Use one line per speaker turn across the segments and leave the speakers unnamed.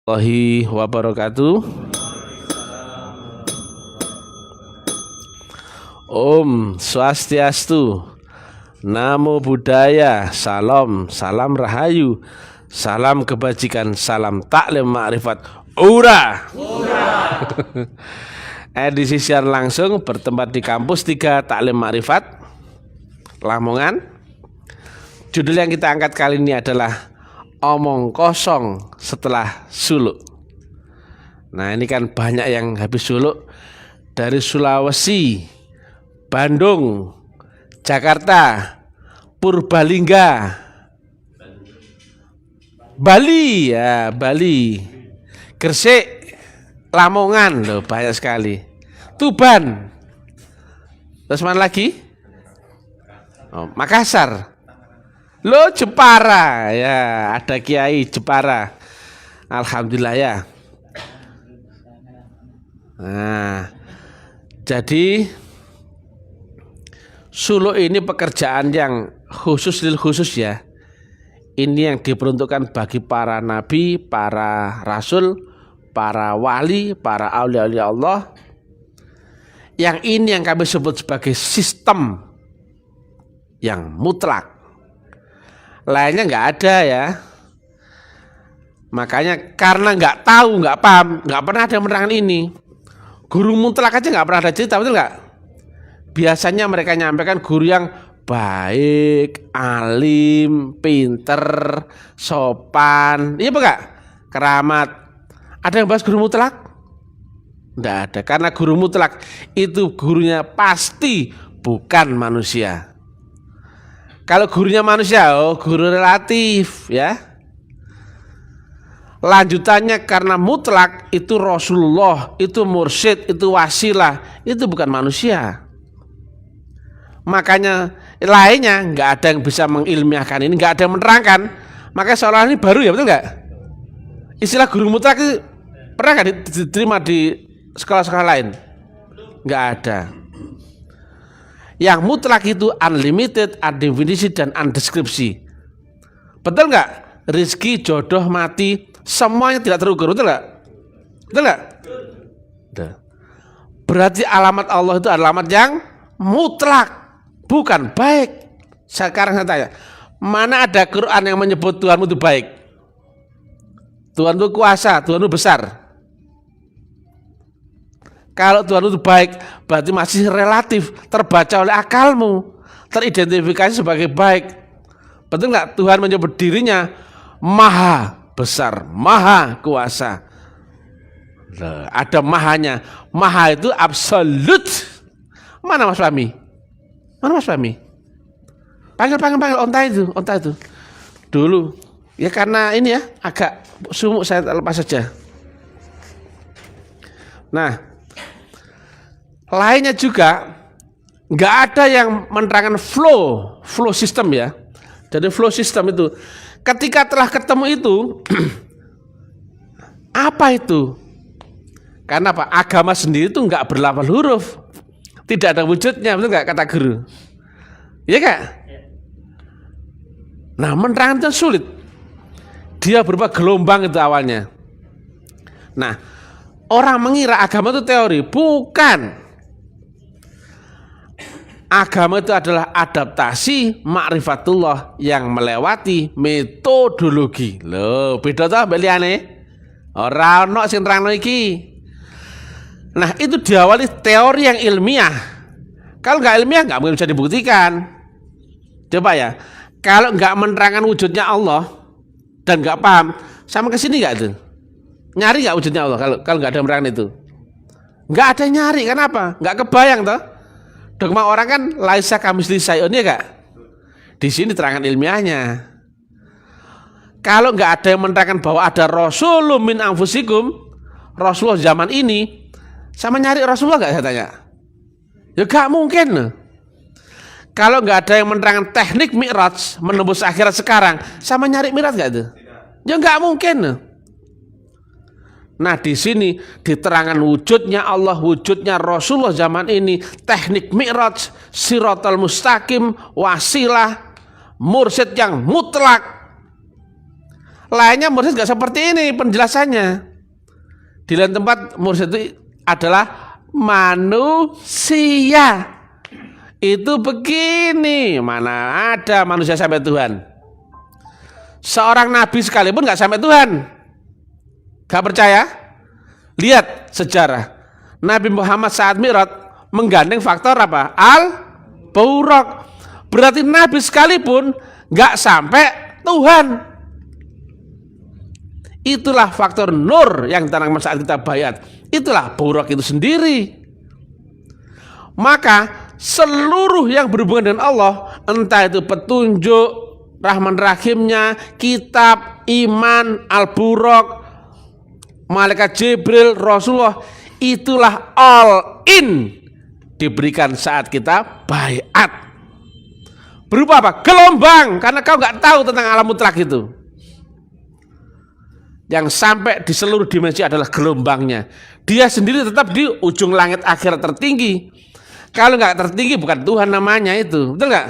Warahmatullahi wabarakatuh. Om Swastiastu, Namo Buddhaya, Salam, Salam Rahayu, Salam Kebajikan, Salam Taklim Ma'rifat. Ura. Edisi siaran langsung bertempat di kampus 3 Taklim Ma'rifat Lamongan. Judul yang kita angkat kali ini adalah omong kosong setelah suluk. Nah, ini kan banyak yang habis suluk dari Sulawesi, Bandung, Jakarta, Purbalingga, Bali, Bali, Gresik, Lamongan, loh banyak sekali. Tuban. Terus mana lagi? Makassar. Lo Jepara, ya ada Kiai Jepara, alhamdulillah ya. Nah, jadi suluk ini pekerjaan yang khusus ya. Ini yang diperuntukkan bagi para nabi, para rasul, para wali, para aulia Allah. Yang ini yang kami sebut sebagai sistem yang mutlak. Lainnya nggak ada ya. Makanya karena nggak tahu, nggak paham, nggak pernah ada yang menerangkan ini. Guru mutlak aja nggak pernah ada cerita, betul nggak? Biasanya mereka nyampaikan guru yang baik, alim, pinter, sopan, iya enggak? Keramat. Ada yang bahas guru mutlak? Nggak ada, karena guru mutlak itu gurunya pasti bukan manusia. Kalau gurunya manusia, guru relatif ya. Lanjutannya karena mutlak itu Rasulullah, itu mursyid, itu wasilah, itu bukan manusia. Makanya lainnya nggak ada yang bisa mengilmiahkan ini, nggak ada yang menerangkan. Makanya seolah ini baru ya, betul nggak? Istilah guru mutlak itu pernah nggak diterima di sekolah-sekolah lain? Nggak ada. Yang mutlak itu unlimited, undefinisi, dan undeskripsi. Betul nggak? Rizki, jodoh, mati, semuanya tidak terukur. Betul nggak? Betul nggak? Berarti alamat Allah itu adalah alamat yang mutlak, bukan baik. Sekarang saya tanya, mana ada Quran yang menyebut Tuhanmu itu baik? Tuhan itu kuasa, Tuhan itu besar. Kalau Tuhan itu baik, berarti masih relatif, terbaca oleh akalmu, teridentifikasi sebagai baik. Betul nggak? Tuhan menyebut dirinya maha besar, maha kuasa. Ada mahanya. Maha itu absolut. Mana Mas Fahmi? Mana Mas Fahmi? Panggil onta itu. Dulu. Ya karena ini ya, agak sumuk, saya lepas saja. Nah, lainnya juga nggak ada yang menerangkan flow system ya. Jadi flow system itu ketika telah ketemu itu apa itu? Karena apa? Agama sendiri itu nggak berlafal huruf, tidak ada wujudnya, betul nggak kata guru? Iya nggak? Nah, menerangkan itu sulit. Dia berupa gelombang itu awalnya. Nah, orang mengira agama itu teori, bukan. Agama itu adalah adaptasi ma'rifatullah yang melewati metodologi. Loh, beda toh mbek liyane? Ora ono sing nerangno iki. Nah, itu diawali teori yang ilmiah. Kalau nggak ilmiah nggak mungkin bisa dibuktikan. Coba ya, kalau nggak menerangkan wujudnya Allah dan nggak paham, sama kesini nggak itu? Nyari nggak wujudnya Allah kalau nggak ada yang menerangkan itu? Nggak ada yang nyari, kenapa? Nggak kebayang toh? Dogma orang kan laisa kamitslihi syai'un ya Kak. Di sini terangan ilmiahnya. Kalau nggak ada yang menerangkan bahwa ada Rasulun min anfusikum, Rasulullah zaman ini, sama nyari Rasulullah nggak saya tanya? Ya nggak mungkin. Kalau nggak ada yang menerangkan teknik Mi'raj menembus akhirat sekarang, sama nyari Mi'raj nggak itu? Ya nggak mungkin. Nah, di sini diterangkan wujudnya Allah, wujudnya Rasulullah zaman ini, teknik Mi'raj, Siratal Mustaqim, wasilah, mursyid yang mutlak. Lainnya mursyid nggak seperti ini penjelasannya. Di lain tempat mursyid itu adalah manusia. Itu begini, mana ada manusia sampai Tuhan. Seorang nabi sekalipun nggak sampai Tuhan. Gak percaya? Lihat sejarah. Nabi Muhammad saat Mi'raj menggandeng faktor apa? Al-Buraq. Berarti nabi sekalipun nggak sampai Tuhan. Itulah faktor nur yang ditanamkan saat kita bayat. Itulah buraq itu sendiri. Maka seluruh yang berhubungan dengan Allah, entah itu petunjuk, Rahman Rahimnya, kitab, iman, Al-Buraq, malaikat Jibril, Rasulullah, itulah all in diberikan saat kita bayat. Berupa apa? Gelombang, karena kau nggak tahu tentang alam mutlak itu. Yang sampai di seluruh dimensi adalah gelombangnya. Dia sendiri tetap di ujung langit akhirat tertinggi. Kalau nggak tertinggi bukan Tuhan namanya itu, betul nggak?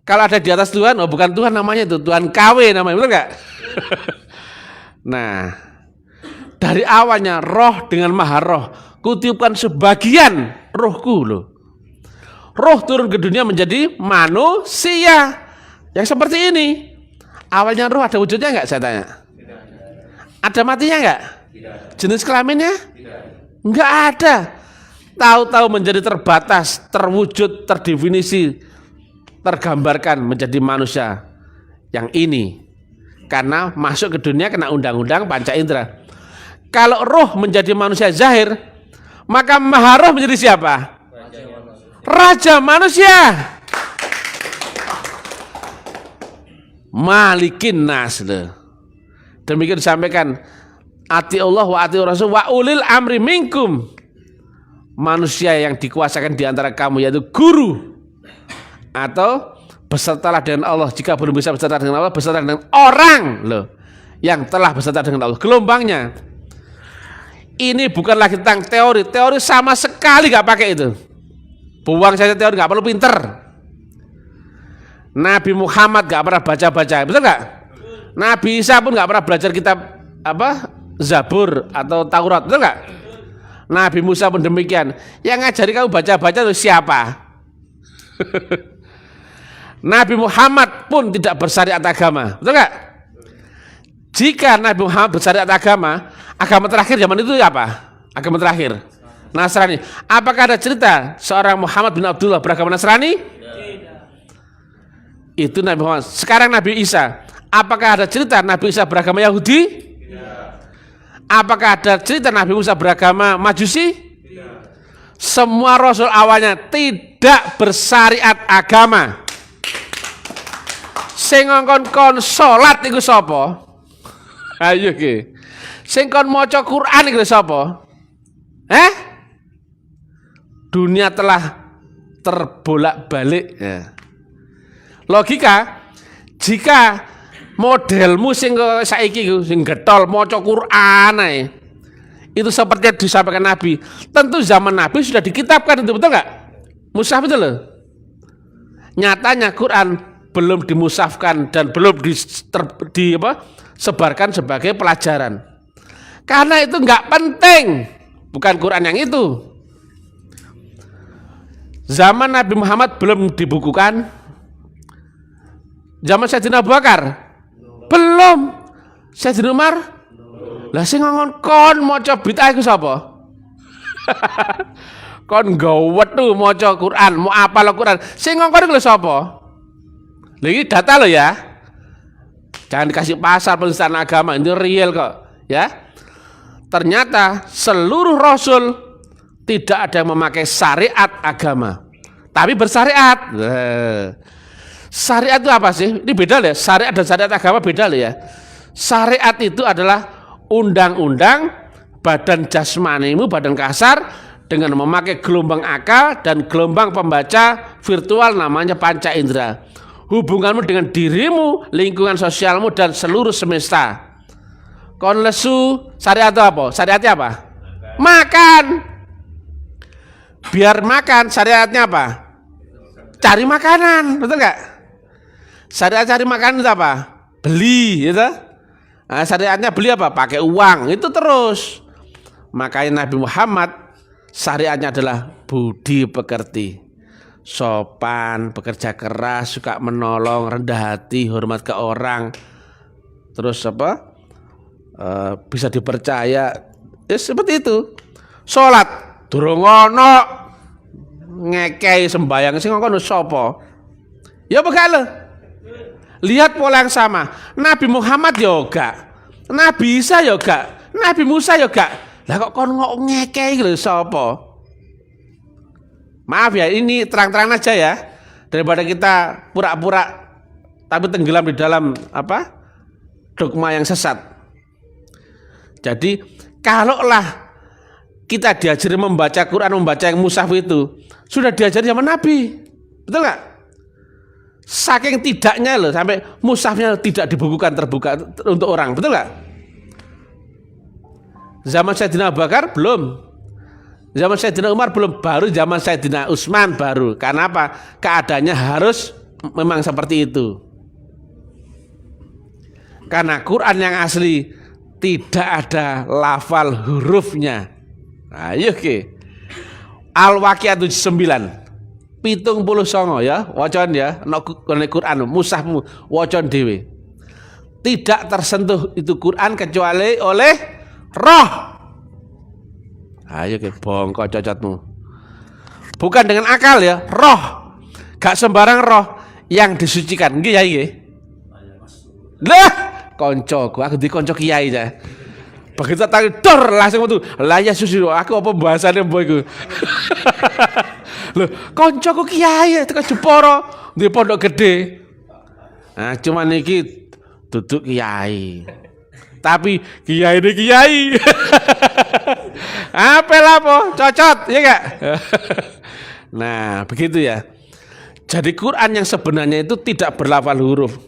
Kalau ada di atas Tuhan, oh bukan Tuhan namanya itu, Tuhan KW namanya, betul nggak? Nah, dari awalnya roh dengan maha roh, kutiupkan sebagian rohku loh. Roh turun ke dunia menjadi manusia yang seperti ini. Awalnya roh ada wujudnya nggak? Saya tanya. Ada matinya nggak? Jenis kelaminnya? Nggak ada. Tahu-tahu menjadi terbatas, terwujud, terdefinisi, tergambarkan menjadi manusia yang ini. Karena masuk ke dunia kena undang-undang panca indera. Kalau roh menjadi manusia zahir, maka maha roh menjadi siapa? Raja manusia. Malikin nas. Demikian disampaikan, ati Allah wa ati Rasul wa ulil amri minkum. Manusia yang dikuasakan di antara kamu, yaitu guru, atau besertalah dengan Allah. Jika belum bisa beserta dengan Allah, beserta dengan orang loh yang telah beserta dengan Allah. Gelombangnya ini bukan lagi tentang teori. Teori sama sekali gak pakai itu. Buang saja teori, gak perlu pinter. Nabi Muhammad gak pernah baca-baca, betul gak? Nabi Isa pun gak pernah belajar kitab apa? Zabur atau Taurat, betul gak? Nabi Musa pun demikian. Yang ngajari kamu baca-baca itu siapa? Nabi Muhammad pun tidak bersyariat agama, betul gak? Jika Nabi Muhammad bersyariat agama, agama terakhir zaman itu apa? Agama terakhir Nasrani. Apakah ada cerita seorang Muhammad bin Abdullah beragama Nasrani? Itu Nabi Muhammad. Sekarang Nabi Isa, apakah ada cerita Nabi Isa beragama Yahudi? Apakah ada cerita Nabi Musa beragama Majusi? Semua rasul awalnya tidak bersyariat agama. Sing ngongkon salat iku sapa? Ayo ki. Sing kon maca Quran iku sapa? Dunia telah terbolak-balik ya. Logika, jika modelmu sing saiki sing getol maca Quran ae, itu seperti yang disampaikan Nabi. Tentu zaman Nabi sudah dikitabkan itu, betul nggak? Mushaf itu loh. Nyatanya Quran belum dimusafkan dan belum disebarkan sebagai pelajaran. Karena itu nggak penting, bukan Quran yang itu. Zaman Nabi Muhammad belum dibukukan. Zaman Sayyidina Abu Bakar belum. Sayyidina Umar lah sing ngomong kon maca bid'ah iku sapa? Kon gawet tuh maca Quran, mau apal Quran. Sing ngomong iku sapa? Lha iki data lo ya. Jangan dikasih pasar penistaan agama, ini real kok, ya. Ternyata seluruh rasul tidak ada yang memakai syariat agama, tapi bersyariat. Syariat itu apa sih? Ini beda ya. Syariat dan syariat agama beda ya. Syariat itu adalah undang-undang badan jasmanimu, badan kasar, dengan memakai gelombang akal dan gelombang pembaca virtual namanya panca indera. Hubunganmu dengan dirimu, lingkungan sosialmu, dan seluruh semesta. Kon lesu, syariat itu apa? Syariatnya apa? Makan. Biar makan, syariatnya apa? Cari makanan, betul nggak? Syariat cari makanan itu apa? Beli, gitu. Nah, syariatnya beli apa? Pakai uang. Itu terus. Makanya Nabi Muhammad syariatnya adalah budi pekerti, sopan, bekerja keras, suka menolong, rendah hati, hormat ke orang. Terus apa? Bisa dipercaya. Ya seperti itu. Salat durung ono ngekei sembayang sing ngono sapa? Ya begale. Lihat pola yang sama. Nabi Muhammad yoga, Nabi Isa yoga, Nabi Musa yoga. Lah kok kon ngekei lho sapa? Maaf ya, ini terang-terang aja ya. Daripada kita pura-pura tapi tenggelam di dalam apa? Dogma yang sesat. Jadi kalaulah kita diajari membaca Quran, membaca yang mushaf itu sudah diajari sama Nabi, betul nggak? Saking tidaknya loh sampai mushafnya tidak dibukukan terbuka untuk orang, betul nggak? Zaman Sayyidina Abu Bakar belum, zaman Sayyidina Umar belum, baru zaman Sayyidina Utsman baru. Karena apa? Keadaannya harus memang seperti itu. Karena Quran yang asli tidak ada lafal hurufnya. Ayo ke Al-Waqiah 79 songo ya, wacan ya, Quran mushafmu wacan dewe. Tidak tersentuh itu Quran kecuali oleh roh. Ayo ke bongko cocotmu. Bukan dengan akal ya, roh. Gak sembarang roh yang disucikan. Nggih ya nggih. Lah, koncoku, aku di konco kiai ya. Begitu tak dor langsung metu. Lah ya susu aku apa bahasane mbok iku. Lho, koncoku kiai tekan Jepara di pondok gede. Nah, cuman iki duduk kiai. Tapi kiai ini kiai. Apel apa? Cocot, ya enggak? Nah, begitu ya. Jadi Quran yang sebenarnya itu tidak berlafal huruf.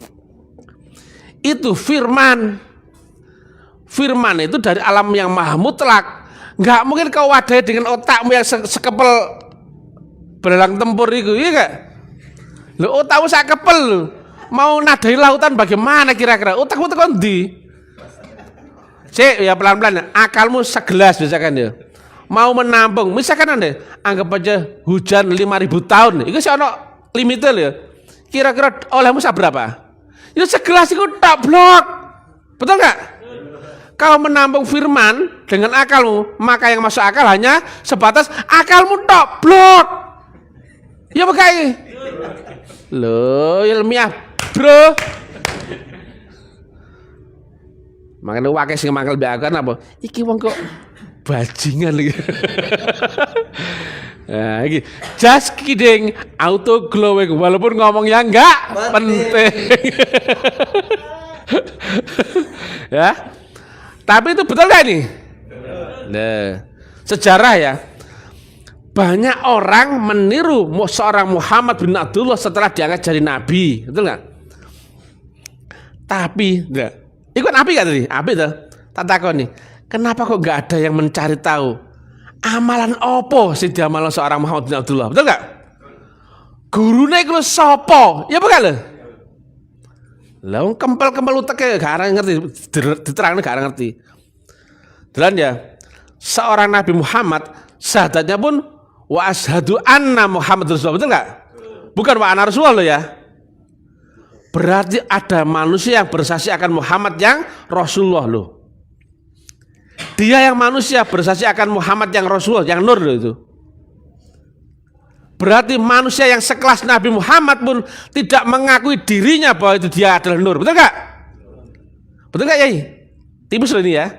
Itu firman. Firman itu dari alam yang maha mutlak. Nggak mungkin kau wadai dengan otakmu yang sekepel belalang tempur itu, iya gak? Lo otakmu sekepel lo. Mau nadai lautan bagaimana kira-kira? Otakmu tekan di. Cek ya pelan-pelan. Akalmu segelas misalkan ya. Mau menampung, misalkan anda anggap aja hujan 5.000 tahun. Itu sih ono limitnya ya. Kira-kira olehmu berapa? Ya segelas itu tak blok. Betul nggak? Kau menampung firman dengan akalmu, maka yang masuk akal hanya sebatas akalmu tok blok. Ya pakai. Loh, ilmiah, bro. Makanya wakai sing mangkel mbek aku apa? Iki wong kok bajingan lagi. Nah, iki just kidding, auto glowing walaupun ngomongnya enggak penting. Ya. Tapi itu betul gak nih? Nah, sejarah ya. Banyak orang meniru seorang Muhammad bin Abdullah setelah diangkat jadi nabi, betul nggak? Tapi, enggak. Ikut nabi gak tadi? Nabi tuh. Tak takon nih. Kenapa kok nggak ada yang mencari tahu amalan opo sih diamalan seorang Muhammad bin Abdullah, betul nggak? Gurune iku sapa? Ya bukan lho. Lah wong kempel-kempel uteke gak ngerti, diterangne gak ngerti. Dalan ya, seorang Nabi Muhammad syahadatnya pun wa asyhadu anna Muhammad Rasulullah, betul enggak? Bukan wa anna Rasulullah loh ya. Berarti ada manusia yang bersaksi akan Muhammad yang Rasulullah loh. Dia yang manusia bersaksi akan Muhammad yang Rasulullah, yang nur loh itu. Berarti manusia yang sekelas Nabi Muhammad pun tidak mengakui dirinya bahwa itu dia adalah nur, betul nggak? Betul nggak Yai? Tipis loh ini ya.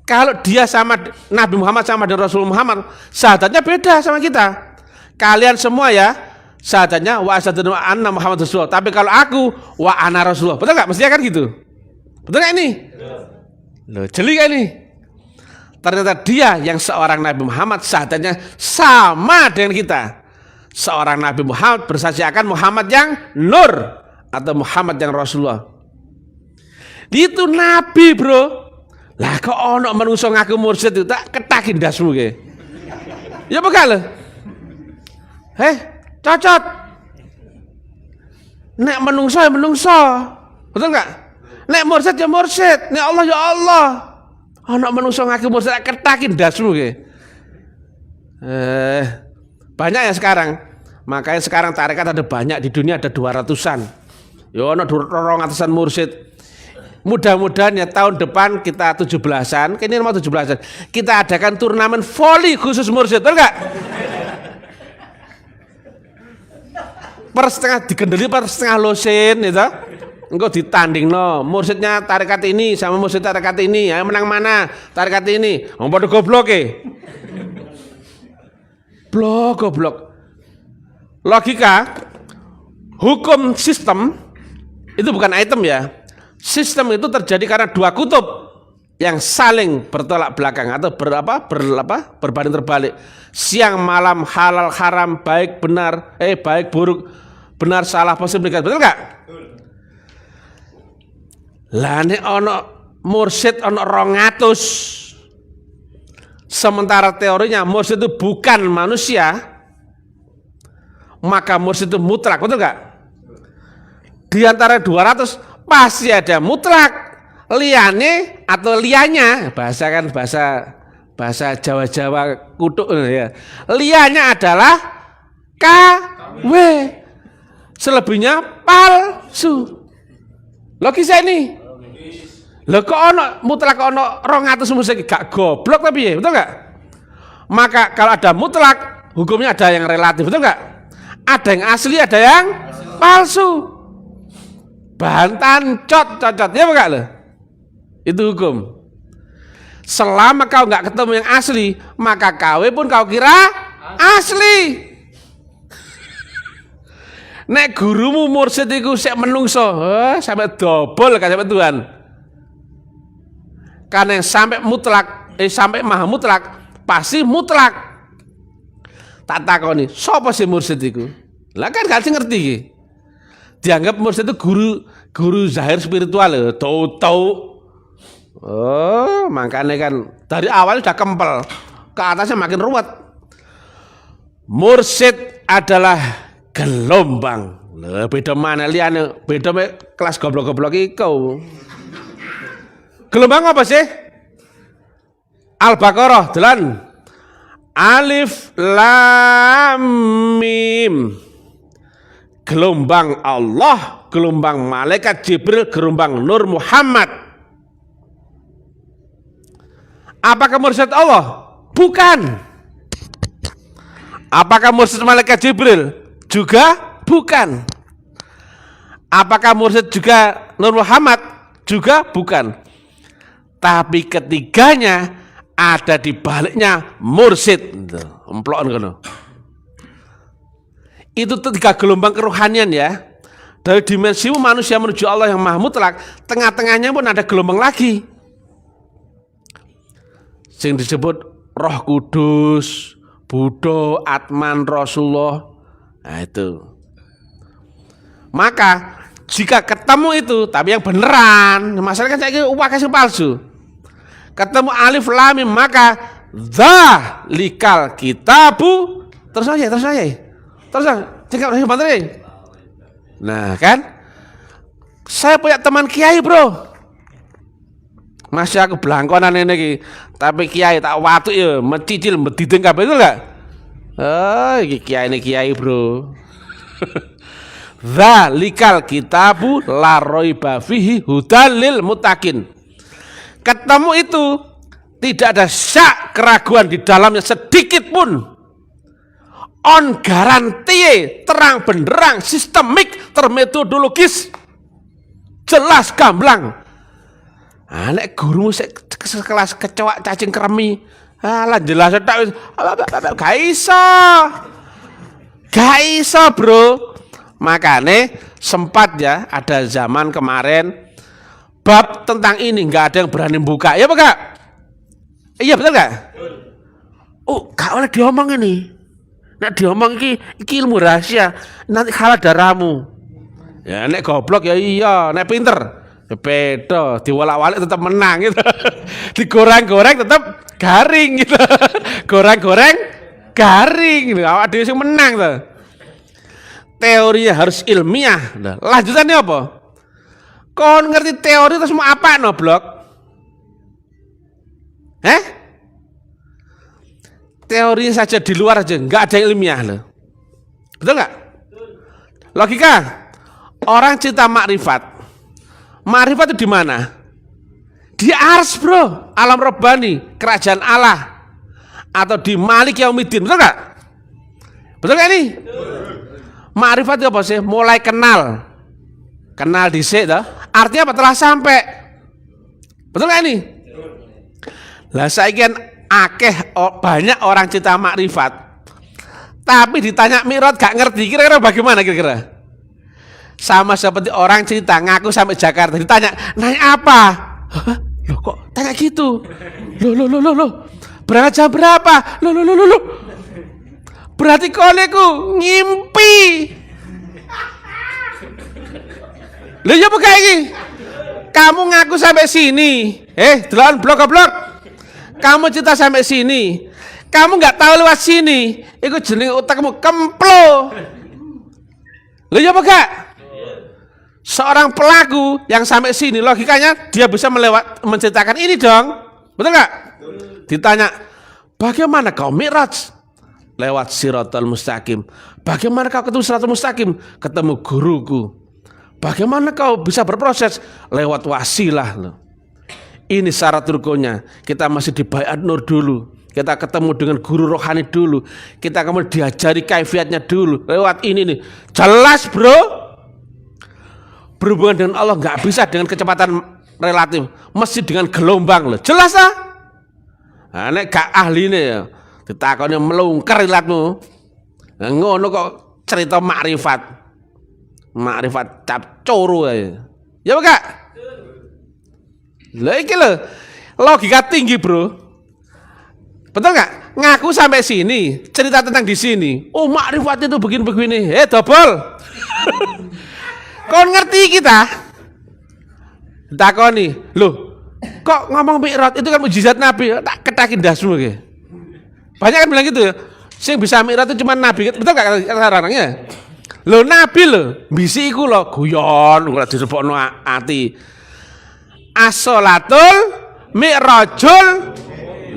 Kalau dia sama Nabi Muhammad sama dengan Rasul Muhammad, syahadatnya beda sama kita. Kalian semua ya, syahadatnya wa asyhadu anna Muhammad Rasulullah. Tapi kalau aku wa ana Rasulullah, betul nggak? Mestinya kan gitu. Betul nggak ini? Loh, jeli kan ini? Ternyata dia yang seorang Nabi Muhammad syahadatnya sama dengan kita. Seorang Nabi Muhammad bersaksi akan Muhammad yang nur atau Muhammad yang Rasulullah. Itu Nabi bro. Lah kok ono menungso ngaku mursyid itu tak ketakin dasmu ke. Ya bakal. Cocot. Nek menungso ya menungso. Betul enggak? Nek mursyid ya mursyid, nek Allah ya Allah. Ana manungsa ngaku mursyid ketakin dasmu ki. Banyak ya sekarang. Makanya sekarang tarekat ada banyak di dunia, ada 200-an. Ya ana 200-an mursyid. Mudah-mudahan ya tahun depan kita 17-an, kini mau 17-an. Kita adakan turnamen voli khusus mursyid, betul enggak? Per setengah digendeli per setengah losin itu. Engko ditanding no, mursyidnya tarekat ini sama mursyid tarekat ini, ya menang mana? Tarekat ini. Wong padha goblok e. Goblok. Logika hukum sistem itu bukan item ya. Sistem itu terjadi karena dua kutub yang saling bertolak belakang atau berbanding terbalik. Siang malam, halal haram, baik benar, baik buruk, benar salah positif negatif, betul enggak? Lah nek ana mursyid ana 200. Sementara teorinya mursyid itu bukan manusia, maka mursyid itu mutlak, betul enggak? Di antara 200 pasti ada mutlak, liane atau lianya, bahasa Jawa-Jawa kutuk ya. Lianya adalah KW. Selebihnya palsu. Logis ini. Lho kok ono mutlak ono 200 musik gak goblok tapi ya, betul enggak? Maka kalau ada mutlak, hukumnya ada yang relatif, betul enggak? Ada yang asli, ada yang palsu. Bahan cocot ya enggak loh? Itu hukum. Selama kau enggak ketemu yang asli, maka KW pun kau kira asli. Nek gurumu mursyid iku sik menungso, sampai dobol kan sampai Tuhan. Karena yang sampai mutlak, sampai maha mutlak, pasti mutlak. Tak takoni, sapa sih mursyid iku? Lah kan gak ngerti iki. Dianggap mursyid itu guru zahir spiritual lho, tahu. Oh, makanya kan dari awal udah kempel, ke atasnya makin ruwet. Mursyid adalah gelombang. Lho beda mana liane? Beda kelas goblok-goblok iku. Gelombang apa sih? Al-Baqarah delan. Alif Lam Mim. Gelombang Allah, gelombang malaikat Jibril, gelombang Nur Muhammad. Apakah mursyid Allah? Bukan. Apakah mursyid malaikat Jibril? Juga bukan. Apakah mursyid juga Nur Muhammad? Juga bukan. Tapi ketiganya ada di baliknya mursyid. Emplok ngono. Itu tiga gelombang kerohanian ya. Dari dimensi manusia menuju Allah yang maha mutlak, tengah-tengahnya pun ada gelombang lagi. Sing disebut Roh Kudus, Buddha, Atman, Rasulullah. Nah itu. Maka jika ketemu itu, tapi yang beneran, masalah kan saya kasih palsu. Ketemu alif lam mim, maka dzalikal kitabu terus aja. Cekap bantuin. Nah kan, saya punya teman kiai bro, masih aku belangkonan ini, tapi kiai tak watu ya, mencicil, medideng kabeh itu enggak? Kiai bro. Dzalikal kitabu la raiba fihi hudal lil muttaqin. Ketemu itu tidak ada syak keraguan di dalamnya sedikit pun. On garanti, terang benderang, sistemik, termetodologis, jelas gamblang. Nek gurumu sekelas kecoak cacing kremi, alah jelas tak gak iso bro. Makanya sempat ya ada zaman kemarin bab tentang ini nggak ada yang berani buka, ya Pak? Iya betul nggak? Oh, gak oleh diomong ini. Nek diomong iki ilmu rahasia, nanti kalah darahmu. Ya nek goblok ya iya, nek pinter ya beda, diwalak-walik tetap menang gitu. Digoreng-goreng tetap garing gitu. Goreng-goreng garing gitu. Awak dhewe sing menang tuh. Teorinya harus ilmiah. Nah, lanjutannya apa? Kon ngerti teori terus mau apa no blok? Teori saja di luar aja, nggak ada ilmiah loh. Betul nggak? Logika. Orang cinta makrifat. Makrifat itu di mana? Di ars bro, alam robbani, kerajaan Allah, atau di Malik Yaumiddin, betul nggak? Betul nggak ini? Makrifat itu apa sih? Mulai kenal dhisik toh. Artinya apa? Telah sampai. Betul nggak ini? Lah saiki banyak orang cinta makrifat, tapi ditanya Mi'raj gak ngerti. Kira-kira bagaimana kira-kira? Sama seperti orang cerita ngaku sampai Jakarta, ditanya naik apa? Hah? Loh kok tanya gitu? Loh. Berangkat jam berapa? Loh. Berarti koneku ngimpi. Loh ya bukan ini. Kamu ngaku sampai sini. Delan blok. Kamu cerita sampai sini. Kamu nggak tahu lewat sini. Iku jeneng otakmu kemplo. Loh ya bukan? Seorang pelaku yang sampai sini, logikanya dia bisa menceritakan ini dong. Betul nggak? Ditanya, bagaimana kau Mi'raj? Lewat Siratal Mustaqim. Bagaimana kau ketemu Siratal Mustaqim? Ketemu guruku. Bagaimana kau bisa berproses? Lewat wasilah loh. Ini syarat rukunnya. Kita masih di Baiat Nur dulu. Kita ketemu dengan guru rohani dulu. Kita kemudian diajari kaifiatnya dulu. Lewat ini nih. Jelas bro. Berhubungan dengan Allah nggak bisa dengan kecepatan relatif, mesti dengan gelombang loh. Jelas lah. Nah, nek gak ahli nih ya, ditakoni melungker ilatmu. Nah, ngono kok cerita makrifat cap coro ya. Ya enggak? Lah iki lho, logika tinggi bro. Betul nggak? Ngaku sampai sini, cerita tentang di sini. Oh makrifat itu begini. Double. Kon ngerti kita? Takoni, loh, kok ngomong Mi'raj itu kan mukjizat Nabi? Tak ketakin dasmu ke. Banyak kan bilang gitu ya. Sing bisa Mi'raj itu cuma Nabi. Betul enggak kata-katanya? Loh Nabi loh, bisi iku loh guyon, ora disebutno ati. As-sholatul mi'rajul.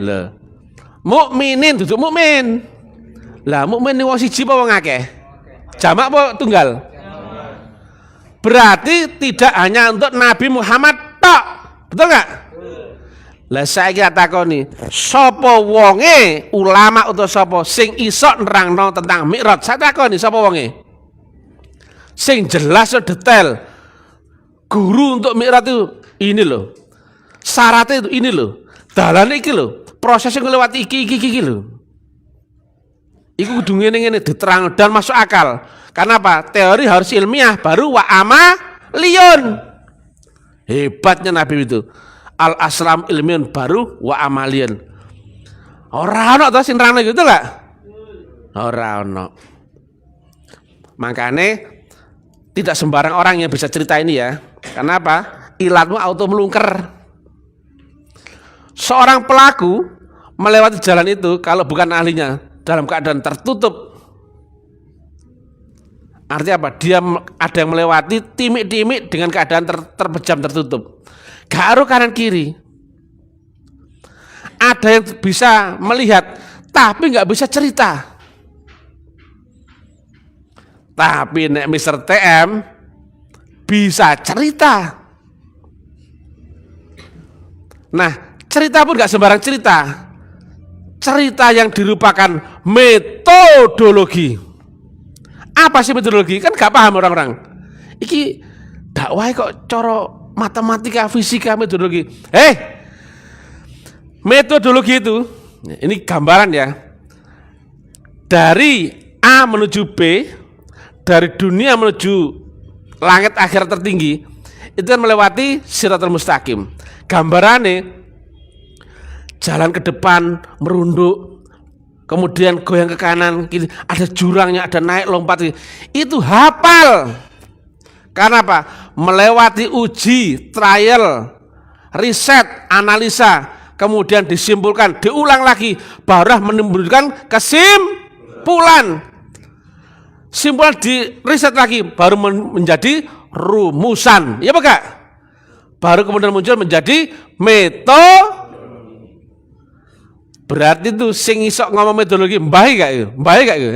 Loh. Mukminin duduk mukmin. Lah mukmin ni wong siji apa wong akeh? Jamak apa tunggal? Berarti tidak hanya untuk Nabi Muhammad tok. Betul enggak? Lah saiki takoni, sapa wonge ulama utawa sapa sing iso nerangno tentang Mi'raj? Saya takoni sapa wonge? Sing jelas detail. Guru untuk Mi'raj itu ini loh. Syaratnya itu ini loh. Dalane iki loh. Prosesnya ngelewati iki loh. Iku kudu ngene diterang dan masuk akal. Karena apa? Teori harus ilmiah baru wa amaliyun. Hebatnya Nabi itu. Al-aslam ilmiun baru wa amaliyun. Ora ono to sing nerangno gitu enggak? Ora ono. Makanya tidak sembarang orang yang bisa cerita ini ya. Karena apa? Ilatmu auto melungker. Seorang pelaku melewati jalan itu kalau bukan ahlinya dalam keadaan tertutup. Artinya apa? Dia ada yang melewati timik-timik dengan keadaan terpejam tertutup. Gak aruh kanan kiri. Ada yang bisa melihat tapi nggak bisa cerita. Tapi nek Mr. TM bisa cerita. Nah, cerita pun nggak sembarang cerita. Cerita yang dirupakan metodologi. Apa sih metodologi? Kan gak paham orang-orang. Iki dakwah kok coro matematika, fisika, metodologi. Metodologi itu, ini gambaran ya. Dari A menuju B, dari dunia menuju langit akhirat tertinggi, itu kan melewati Siratal Mustaqim. Gambarannya jalan ke depan merunduk, kemudian goyang ke kanan, ada jurangnya, ada naik lompat. Itu hafal. Karena apa? Melewati uji, trial, riset, analisa, kemudian disimpulkan, diulang lagi, baru menimbulkan kesimpulan. Simpulan di riset lagi, baru menjadi rumusan. Ya Pak? baru kemudian muncul menjadi berarti itu sing iso ngomong metodologi mbahe gak itu? Mbahe gak itu?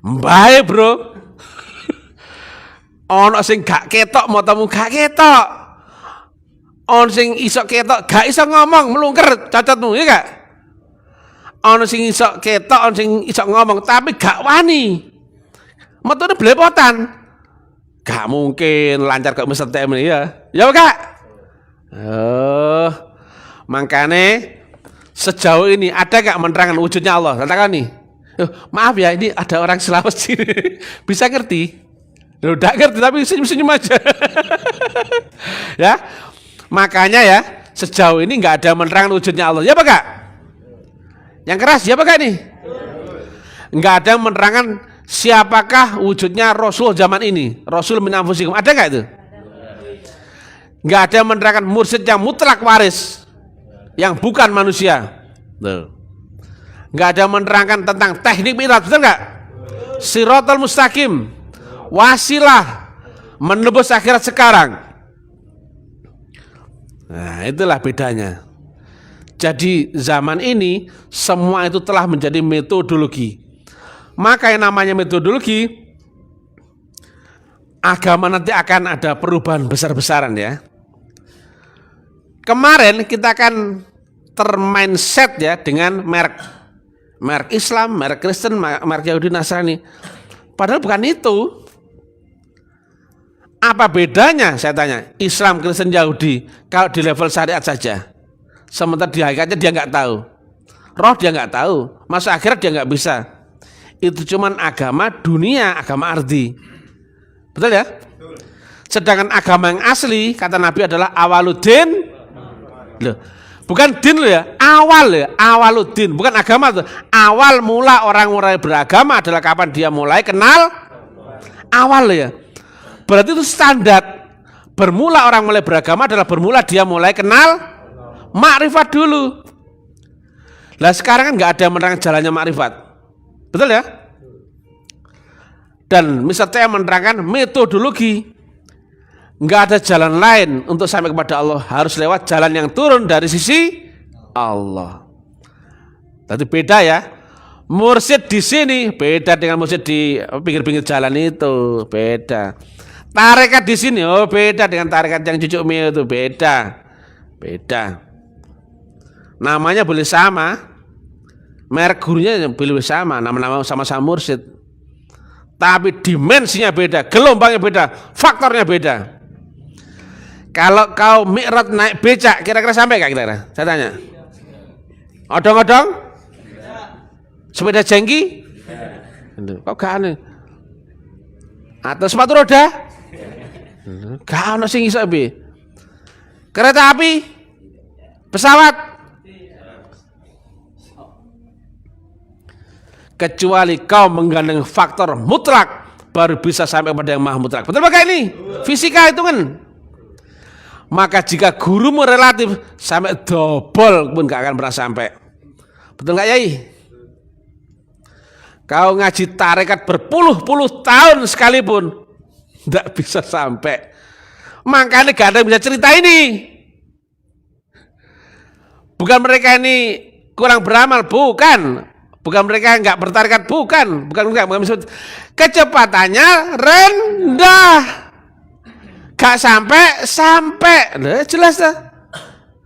Mbahe, Bro. Ono sing gak ketok matamu gak ketok. Ono sing iso ketok gak iso ngomong, melungker cacatmu, ya gak? Ono sing iso ketok, ono sing iso ngomong tapi gak wani. Metode belepotan. Gak mungkin lancar kok Mr. TM ini ya. Ya Kak? Makanya sejauh ini ada gak menerangkan wujudnya Allah? Katakan nih. Maaf ya, ini ada orang Sulawesi bisa ngerti. Udah ngerti tapi senyum-senyum aja. Ya. Makanya ya, sejauh ini nggak ada menerangkan wujudnya Allah. Ya Pak Kak? Yang keras ya Pak Kak nih? Nggak ada menerangkan siapakah wujudnya Rasul zaman ini. Rasul min anfusikum. Ada nggak itu? Nggak ada menerangkan mursyid yang mutlak waris, yang bukan manusia. Tuh. Nggak ada menerangkan tentang teknik mi'raj, betul nggak? Siratal mustaqim, wasilah menebus akhirat sekarang. Nah, itulah bedanya. Jadi zaman ini semua itu telah menjadi metodologi. Maka yang namanya metodologi, agama nanti akan ada perubahan besar-besaran ya. Kemarin kita akan termindset ya dengan merek Islam, merek Kristen, merek Yahudi, Nasrani. Padahal bukan itu. Apa bedanya saya tanya, Islam, Kristen, Yahudi kalau di level syariat saja? Sementara di hakikatnya dia nggak tahu. Roh dia nggak tahu, masa akhirat dia nggak bisa. Itu cuman agama dunia, agama ardi. Betul ya? Sedangkan agama yang asli, kata Nabi adalah awaluddin. Loh, bukan din loh ya, awal ya, awaluddin, bukan agama tuh. Awal mula orang mulai beragama adalah kapan dia mulai kenal awal ya. Berarti itu standar. Bermula orang mulai beragama adalah bermula dia mulai kenal makrifat dulu. Lah sekarang kan nggak ada yang menerangkan jalannya makrifat, betul ya? Dan misalnya menerangkan metodologi. Nggak ada jalan lain untuk sampai kepada Allah, harus lewat jalan yang turun dari sisi Allah. Tadi beda ya. Mursyid di sini beda dengan mursyid di pinggir-pinggir jalan itu, beda. Tarekat di sini beda dengan tarekat yang cucuk mie itu, beda. Namanya boleh sama, merek gurunya boleh sama, nama-nama sama-sama mursyid. Tapi dimensinya beda, gelombangnya beda, faktornya beda. Kalau kau mi'raj naik becak, kira-kira sampai gak kira-kira? Saya tanya. Odong-odong? Sepeda jengki? Kok gak aneh? Atau sepatu roda? Gak ada sing iso piye. Kereta api? Pesawat? Kecuali kau menggandeng faktor mutlak, baru bisa sampai pada yang maha mutlak. Betul pakai ini? Fisika itu kan. Maka jika gurumu relatif sampai double pun gak akan pernah sampai. Betul gak Yai? Kau ngaji tarekat berpuluh-puluh tahun sekalipun gak bisa sampai. Makanya gak ada yang bisa cerita ini. Bukan mereka ini kurang beramal, bukan. Bukan mereka gak bertarekat, bukan. Bukan. Kecepatannya rendah. Gak sampai, jelas dah.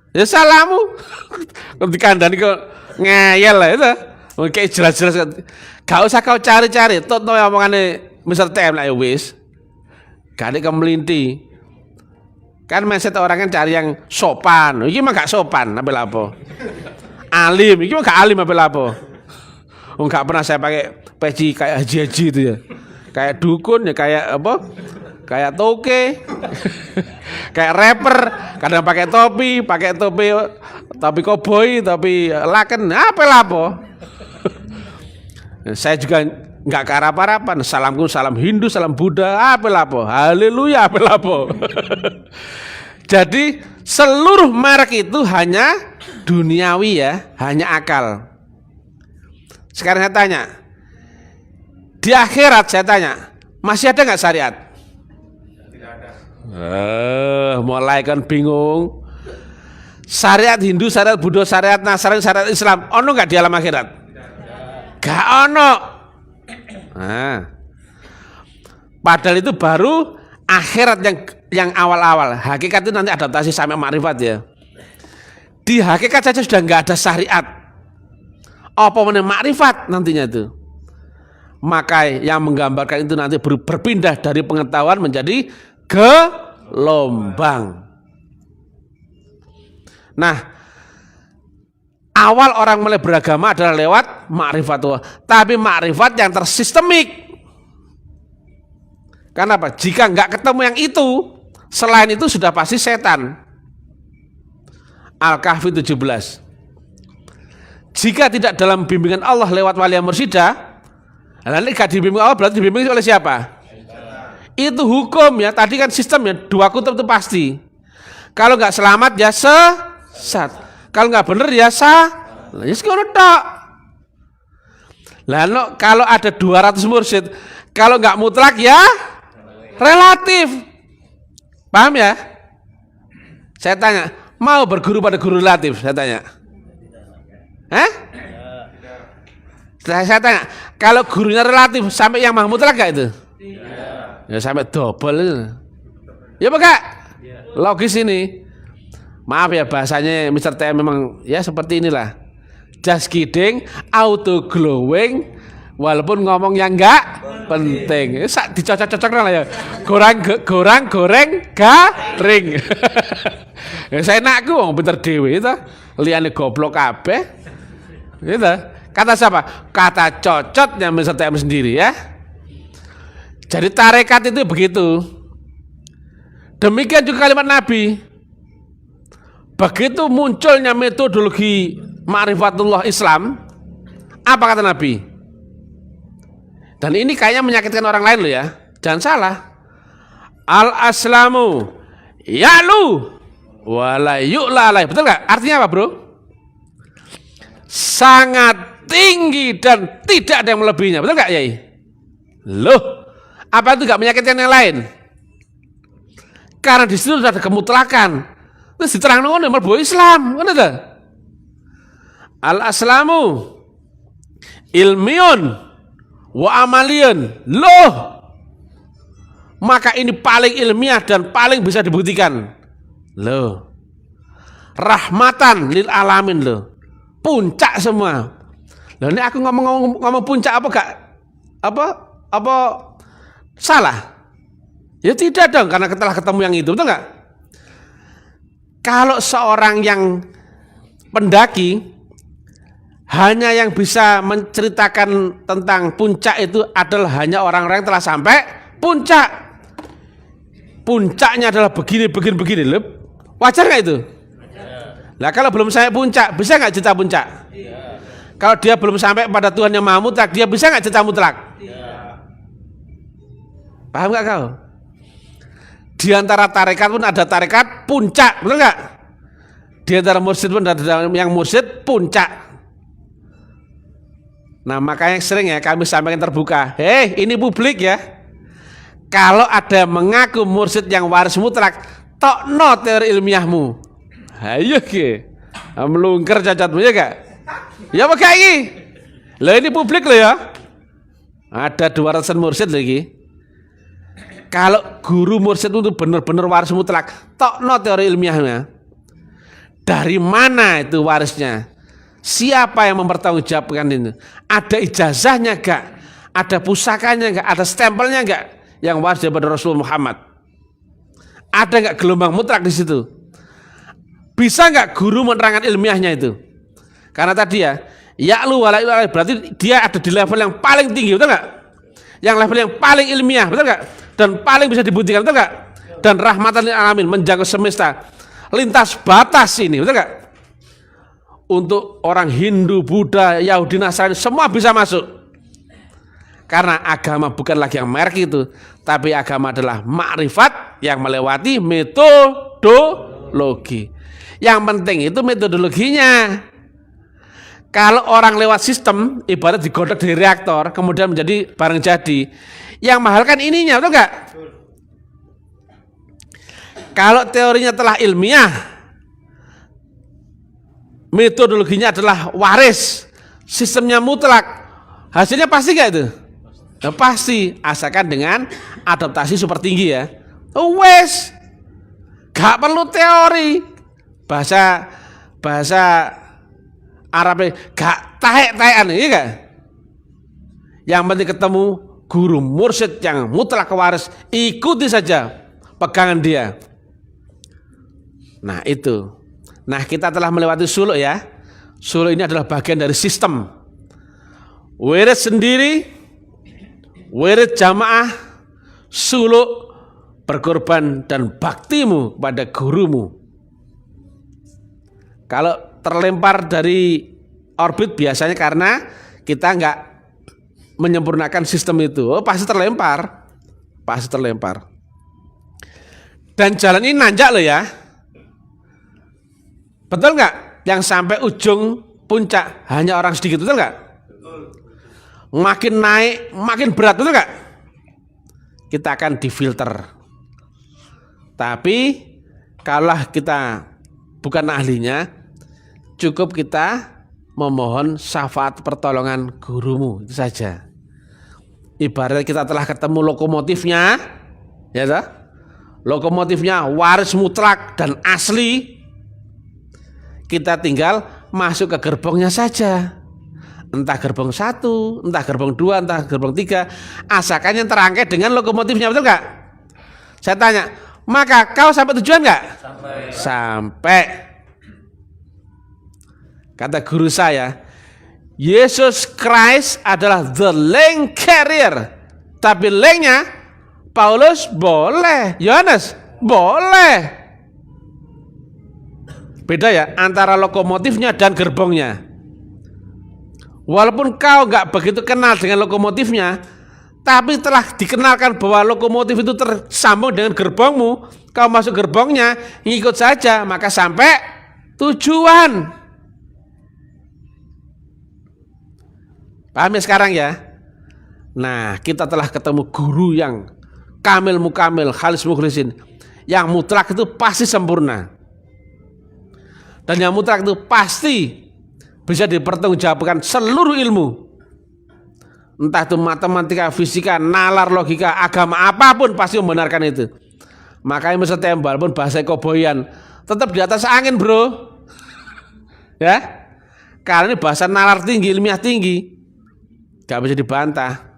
Ya salamu. Dikandani kok ngeyel lah itu. Kayak jelas-jelas. Gak usah kau cari-cari. Tonton yang omongannya Mr. TM lah ya wis. Gak ada kemelinti. Kan mindset orang kan cari yang sopan. Ini mah gak sopan, apa-apa. Alim, ini mah gak alim apa-apa. Gak pernah saya pakai peci kayak haji-haji itu ya. Kayak dukun ya, kayak apa? Kayak toke, kayak rapper, kadang pakai topi koboi, topi laken, apa. Saya juga nggak karap-harapan, salamku salam Hindu, salam Buddha, apa, haleluya, apa. Jadi seluruh merek itu hanya duniawi ya, hanya akal. Sekarang saya tanya, di akhirat saya tanya, masih ada nggak syariat? Mulai kan bingung. Syariat Hindu, syariat Buddha, syariat Nasrani, syariat Islam, ono nggak di alam akhirat? Gak ono. Nah, padahal itu baru akhirat yang awal-awal. Hakikat itu nanti adaptasi sampai makrifat ya. Di hakikat saja sudah nggak ada syariat. Apa mana makrifat nantinya itu? Maka yang menggambarkan itu nanti berpindah dari pengetahuan menjadi gelombang. Nah, awal orang mulai beragama adalah lewat ma'rifatullah, tapi ma'rifat yang tersistemik. Kenapa? Jika nggak ketemu yang itu, selain itu sudah pasti setan. Al-Kahfi 17. Jika tidak dalam bimbingan Allah lewat wali mursyida, nanti gak dibimbing Allah berarti dibimbing oleh siapa? Itu hukum ya. Tadi kan sistemnya dua kutub itu pasti. Kalau nggak selamat ya sesat. Kalau nggak bener ya salah. Ya sekolah tok. Lalu kalau ada 200 mursyid, kalau nggak mutlak ya relatif. Paham ya? Saya tanya, mau berguru pada guru relatif? Saya tanya. Saya tanya, kalau gurunya relatif sampai yang maha mutlak gak itu? Ya sampai double. Ya Pak? Logis ini. Maaf ya bahasanya Mr. TM memang ya seperti inilah. Just kidding, auto glowing, walaupun ngomong yang enggak penting. Dicocok-cocok lah ya. Goreng garing. Ya saya nakku wong pinter dhewe itu. Liyane goblok kabeh. Gitu. Kata siapa? Kata cocotnya Mr. TM sendiri ya. Jadi tarekat itu begitu. Demikian juga kalimat Nabi. Begitu munculnya metodologi ma'rifatullah Islam, apa kata Nabi? Dan ini kayaknya menyakitkan orang lain loh ya. Jangan salah. Al-aslamu ya'lu wala yu'la alaih. Betul gak? Artinya apa bro? Sangat tinggi dan tidak ada yang melebihinya. Betul gak Yai? Loh, apa itu gak menyakitkan yang lain? Karena di situ sudah ada kemutlakan. Terus diterang ngono mlebu Islam, ngono ta? Al-aslamu ilmiun wa amaliyun. Loh. Maka ini paling ilmiah dan paling bisa dibuktikan. Loh. Rahmatan lil alamin loh. Puncak semua. Loh ini aku ngomong puncak apa gak? Apa salah? Ya tidak dong karena telah ketemu yang itu, betul gak? Kalau seorang yang pendaki hanya yang bisa menceritakan tentang puncak itu adalah hanya orang-orang yang telah sampai puncak. Puncaknya adalah begini. Wajar nggak itu? Nah kalau belum sampai puncak, bisa nggak cerita puncak? Kalau dia belum sampai pada Tuhan yang Maha Mutlak, dia bisa nggak cerita mutlak? Paham nggak kau? Di antara tarekat pun ada tarekat puncak, betul nggak? Di antara mursyid pun ada yang mursyid puncak. Nah makanya sering ya kami sampaikan terbuka. Ini publik ya. Kalau ada mengaku mursyid yang waris mutlak, tokno teori ilmiahmu. Ayo ke, melungker cacatmu ya gak? Ya apa kayak ini? Lah ini publik loh ya. Ada 200 mursyid lagi. Kalau guru mursyid itu benar-benar waris mutlak, tokno teori ilmiahnya. Dari mana itu warisnya? Siapa yang mempertanggungjawabkan itu? Ada ijazahnya gak? Ada pusakanya gak? Ada stempelnya gak? Yang waris daripada Rasul Muhammad. Ada gak gelombang mutlak di situ? Bisa gak guru menerangkan ilmiahnya itu? Karena tadi ya, ya'lu wala yu'la, berarti dia ada di level yang paling tinggi, betul gak? Yang level yang paling ilmiah, betul gak? Dan paling bisa dibuktikan, betul gak? Dan rahmatan lil alamin, menjangkau semesta, lintas batas ini, betul gak? Untuk orang Hindu, Buddha, Yahudi, Nasrani, semua bisa masuk. Karena agama bukan lagi yang merek itu, tapi agama adalah makrifat yang melewati metodologi. Yang penting itu metodologinya. Kalau orang lewat sistem, ibarat digodok dari reaktor, kemudian menjadi barang jadi. Yang mahal kan ininya, betul gak? kalau teorinya telah ilmiah, metodologinya adalah waris, sistemnya mutlak, hasilnya pasti gak itu? Nah, pasti, asalkan dengan adaptasi super tinggi ya. Wes, gak perlu teori, bahasa Arabnya gak taek-taekan, iya gak? Yang penting ketemu guru mursyid yang mutlak waris, ikuti saja pegangan dia. Nah itu. Nah kita telah melewati suluk ya. Suluk ini adalah bagian dari sistem. Wirid sendiri, wirid jamaah, suluk, berkorban dan baktimu pada gurumu. Kalau terlempar dari orbit biasanya karena kita nggak menyempurnakan sistem itu, pasti terlempar. Dan jalan ini nanjak loh ya. Betul nggak? Yang sampai ujung puncak hanya orang sedikit, betul nggak? Makin naik, makin berat, betul nggak? Kita akan difilter. Tapi kalau kita bukan ahlinya, cukup kita memohon syafaat pertolongan gurumu, itu saja. Ibarat kita telah ketemu lokomotifnya, ya toh? Lokomotifnya waris mutlak dan asli. Kita tinggal masuk ke gerbongnya saja. Entah gerbong 1, entah gerbong 2, entah gerbong 3, asalkan yang terangkat dengan lokomotifnya, betul nggak? Saya tanya, maka kau sampai tujuan nggak? Sampai. Kata guru saya, Yesus Christ adalah the lane carrier. Tapi lane-nya Paulus boleh, Yohanes boleh. Beda ya antara lokomotifnya dan gerbongnya. Walaupun kau nggak begitu kenal dengan lokomotifnya, tapi telah dikenalkan bahwa lokomotif itu tersambung dengan gerbongmu, kau masuk gerbongnya, ngikut saja, maka sampai tujuan. Paham ya sekarang ya? Nah, kita telah ketemu guru yang kamil mukamil, khalis mukhlisin. Yang mutlak itu pasti sempurna. Dan yang mutlak itu pasti bisa dipertanggungjawabkan seluruh ilmu. Entah itu matematika, fisika, nalar, logika, agama, apapun pasti membenarkan itu. Makanya Mr. Tembal pun bahasa koboyan tetap di atas angin, bro. Ya, karena ini bahasa nalar tinggi, ilmiah tinggi, gak bisa dibantah.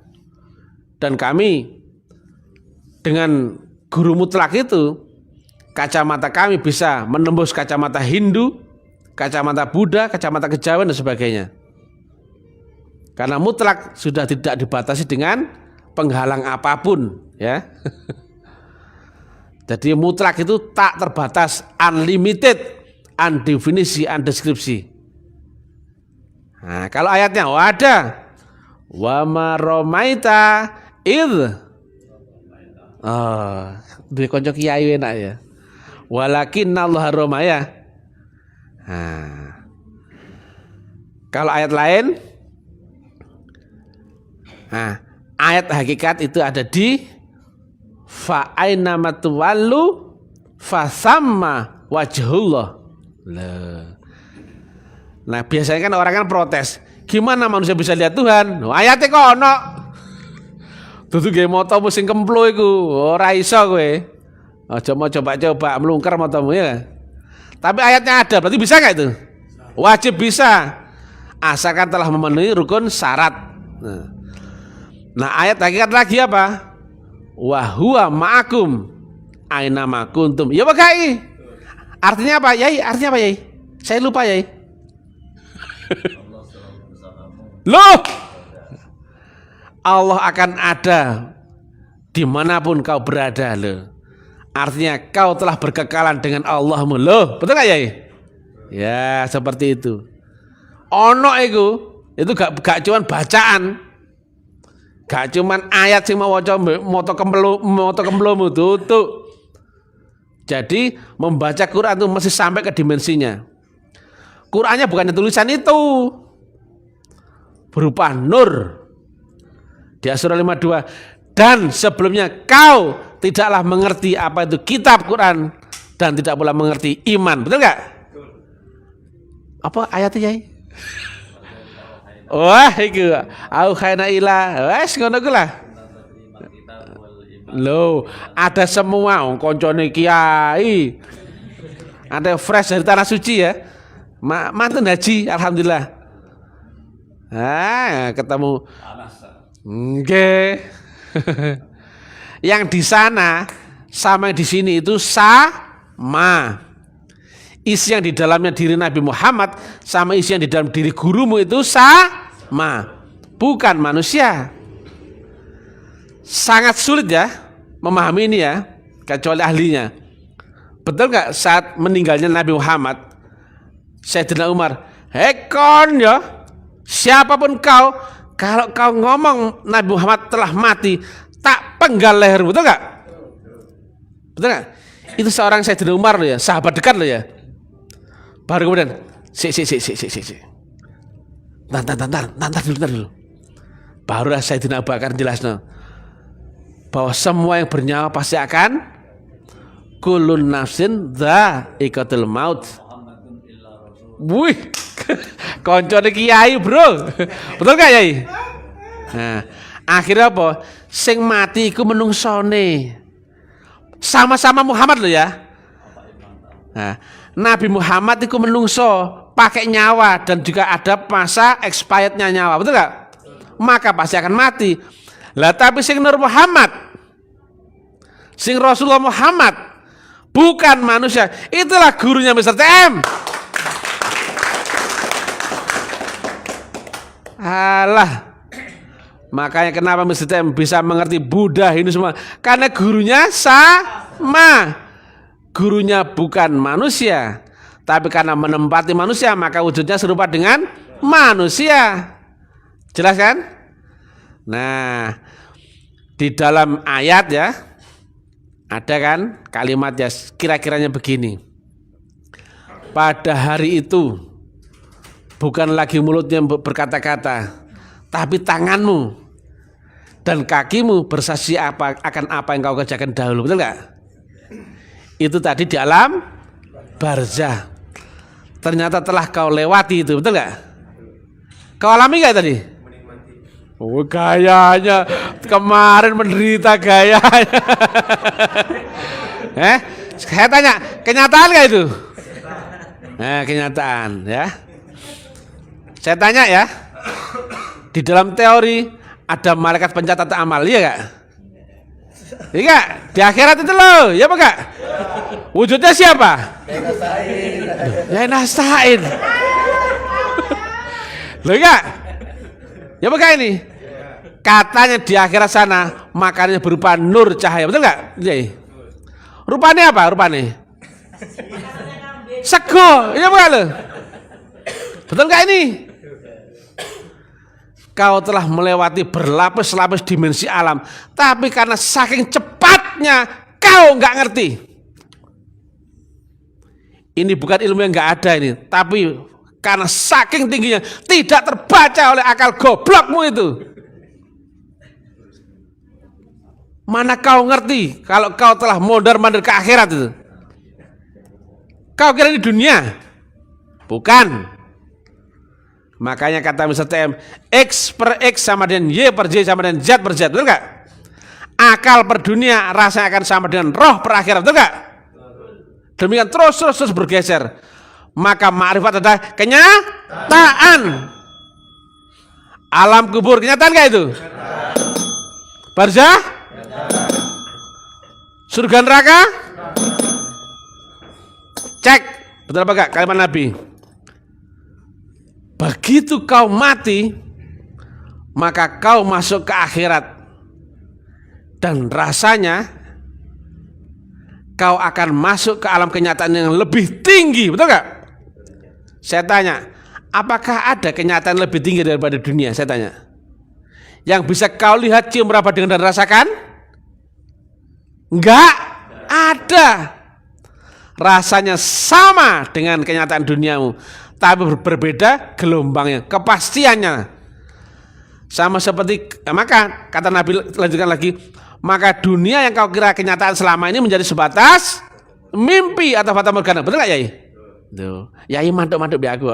Dan kami dengan guru mutlak itu, kacamata kami bisa menembus kacamata Hindu, kacamata Buddha, kacamata kejawen dan sebagainya. Karena mutlak sudah tidak dibatasi dengan penghalang apapun, ya. Jadi mutlak itu tak terbatas, unlimited, undefinisi, undeskripsi. Nah, kalau ayatnya ada wa ma romaita id. Oh, duwe kanca kiai enak ya. Walakinnallaha romaya. Nah, kalau ayat lain, nah, ayat hakikat itu ada di fa aina matwallu fa samma wajhullah. Nah, biasanya kan orang kan protes, gimana manusia bisa lihat Tuhan? No, ayatnya kok ono. Dudu ge motomu sing kemplo iku, ora iso kowe. Aja mau coba-coba melungker motomu ya. Tapi ayatnya ada, berarti bisa nggak itu? Wajib bisa, asalkan telah memenuhi rukun syarat. Nah, ayat hakikat lagi apa? Wa huwa ma'akum aina ma kuntum. Ya pakai. Artinya apa, Yai? Artinya apa, Yai? Saya lupa, Yai. Loh, Allah akan ada dimanapun kau berada loh. Artinya kau telah berkekalan dengan Allahmu loh. Betul gak ya? Ya seperti itu. Ono itu gak cuman bacaan, gak cuman ayat sing mau waca moto kemplomu tutup. Jadi membaca Quran itu mesti sampai ke dimensinya. Qurannya bukannya tulisan itu, berupa nur. Di surah 52, dan sebelumnya kau tidaklah mengerti apa itu kitab Quran, dan tidak pula mengerti iman. Betul nggak? Apa ayatnya, Yai? Wah, itu auhayna ila. Wes ngono ku lah. Loh, ada semua koncone kiai. Ada fresh dari tanah suci ya. Mantan haji, alhamdulillah. Ketemu. Nggih. Yang di sana sama yang di sini itu sama. Isi yang di dalamnya diri Nabi Muhammad sama isi yang di dalam diri gurumu itu sama, bukan manusia. Sangat sulit ya memahami ini ya, kecuali ahlinya. Betul nggak saat meninggalnya Nabi Muhammad, Sayyidina Umar, hekon ya, siapapun kau, kalau kau ngomong Nabi Muhammad telah mati, tak penggal leher, betul nggak? Betul nggak? Itu seorang Sayyidina Umar loh ya, sahabat dekat loh ya. Baru kemudian, Nanti dulu. Baru Sayyidina Abu Bakar jelasnya bahwa semua yang bernyawa pasti akan kulun nafsin dha'iqatul maut. Wih, koncone kiai bro, betul gak Yai? Nah, akhirnya apa? Sing mati iku menungsone, sama-sama Muhammad loh ya. Nah, Nabi Muhammad itu menungso pakai nyawa dan juga ada masa expirednya nyawa, betul nggak? Maka pasti akan mati. Lah tapi sing Nur Muhammad, sing Rasulullah Muhammad, bukan manusia. Itulah gurunya Mr. TM. Alah, makanya kenapa Mr. TM bisa mengerti Buddha ini semua? Karena gurunya sama. Gurunya bukan manusia, tapi karena menempati manusia maka wujudnya serupa dengan manusia. Jelas kan? Nah, di dalam ayat ya ada kan kalimatnya kira-kiranya begini. Pada hari itu bukan lagi mulutnya berkata-kata, tapi tanganmu dan kakimu bersaksi akan apa yang kau kerjakan dahulu. Betul nggak? Itu tadi di alam barzah. Ternyata telah kau lewati itu, betul nggak? Kau alami nggak tadi? Oh gayanya kemarin menderita gayanya. Saya tanya, kenyataan nggak itu? Kenyataan ya. Saya tanya ya, di dalam teori ada malaikat pencatat amal, iya nggak? Iya, di akhirat itu loh, ya apa enggak? Wujudnya siapa? Ya nasta'in. Loh enggak? Ya apa enggak ini? Katanya di akhirat sana makanannya berupa nur cahaya, betul enggak? Iya. Rupanya apa? Rupanya sego, iya apa enggak lo? Betul enggak ini? Kau telah melewati berlapis-lapis dimensi alam, tapi karena saking cepatnya kau nggak ngerti. Ini bukan ilmu yang nggak ada ini, tapi karena saking tingginya tidak terbaca oleh akal goblokmu itu. Mana kau ngerti kalau kau telah mondar-mandir ke akhirat itu? Kau kira di dunia? Bukan. Makanya kata Mr. TM, X per X sama dengan Y per Y sama dengan Z per Z, betul nggak? Akal per dunia rasanya akan sama dengan roh per akhirat, betul nggak? Demikian terus bergeser. Maka ma'rifat adalah kenyataan. Alam kubur kenyataan nggak itu? Barzah? Surga neraka? Cek, betul apa nggak kalimat Nabi? Begitu kau mati, maka kau masuk ke akhirat. Dan rasanya kau akan masuk ke alam kenyataan yang lebih tinggi, betul gak? Saya tanya, apakah ada kenyataan lebih tinggi daripada dunia? Saya tanya. Yang bisa kau lihat, cium, raba dengan dan rasakan? Enggak ada. Rasanya sama dengan kenyataan duniamu, tapi berbeda gelombangnya, kepastiannya. Sama seperti, maka kata Nabi lanjutkan lagi, maka dunia yang kau kira kenyataan selama ini menjadi sebatas mimpi atau fata morgana. Betul nggak Yai? Tuh, Yai mantuk-mantuk biar aku.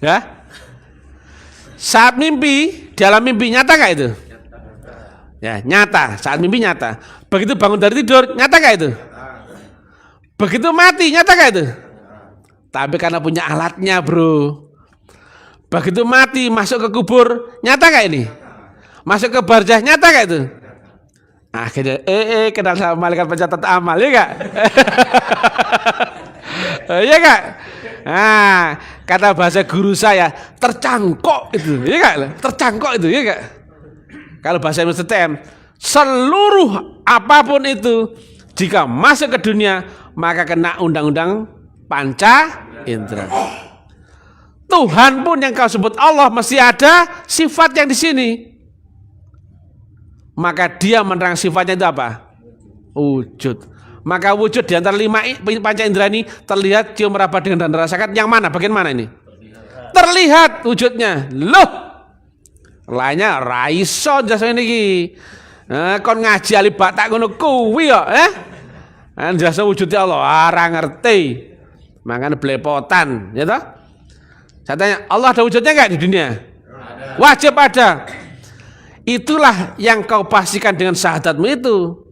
Ya. Saat mimpi, dalam mimpi nyata nggak itu? Ya, nyata. Saat mimpi nyata. Begitu bangun dari tidur, nyata nggak itu? Begitu mati, nyata nggak itu? Tapi karena punya alatnya, bro. Begitu mati, masuk ke kubur, nyata nggak ini? Masuk ke barzah, nyata nggak itu? Akhirnya, kenal sama malaikat pencatat amal, ya nggak? Iya nggak? Nah, kata bahasa guru saya, tercangkok itu, ya nggak? Tercangkok itu, ya nggak? Kalau bahasa STM, seluruh apapun itu, jika masuk ke dunia, maka kena undang-undang panca indera. Tuhan pun yang kau sebut Allah mesti ada sifat yang di sini. Maka dia menerang sifatnya itu apa? Wujud. Maka wujud di antara 5 panca indera ini terlihat, cium, meraba, dengar, dan rasakan. Yang mana? Bagian mana ini? Terlihat wujudnya. Loh, lainnya raiso jasa ini. Kon ngaji ali batak ngono kuwi kok, jasa wujudnya Allah ora ngerti. Makanya belepotan, ya toh? Saya tanya, Allah ada wujudnya enggak di dunia? Ada. Wajib ada. Itulah yang kau pastikan dengan syahadatmu itu.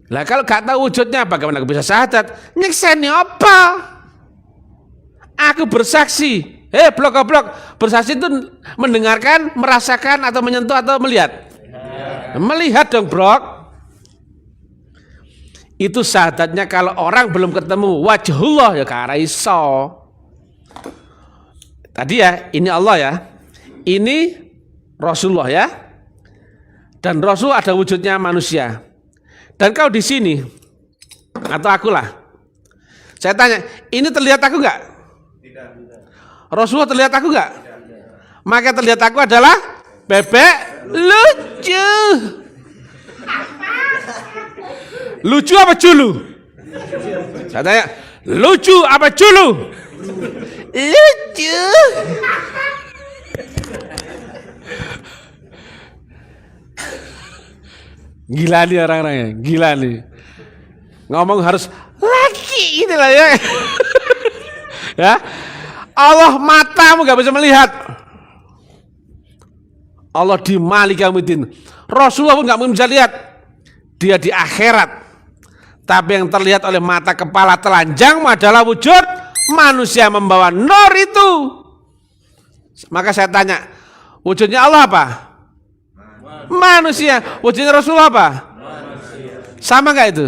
Lah kalau gak tahu wujudnya, bagaimana aku bisa syahadat? Nyekseni apa? Aku bersaksi. Blok-blok. Bersaksi itu mendengarkan, merasakan, atau menyentuh, atau melihat? Melihat dong, brok. Itu syahadatnya kalau orang belum ketemu wajhullah ya kara iso. Tadi ya, ini Allah ya. Ini Rasulullah ya. Dan Rasul ada wujudnya manusia. Dan kau di sini atau akulah. Saya tanya, ini terlihat aku enggak? Tidak. Rasulullah terlihat aku enggak? Tidak. Maka terlihat aku adalah bebek lucu. Lucu apa culu? Saya tanya, lucu apa culu? Lucu. Gila nih orang-orangnya, gila nih. Ngomong harus laki gitu lah ya. Ya. Allah matamu gak bisa melihat. Allah di Malika Yaumiddin. Rasulullah pun gak mungkin bisa lihat. Dia di akhirat. Tapi yang terlihat oleh mata kepala telanjang adalah wujud manusia membawa nur itu. Maka saya tanya, wujudnya Allah apa? Manusia. Wujudnya Rasulullah apa? Manusia. Sama gak itu?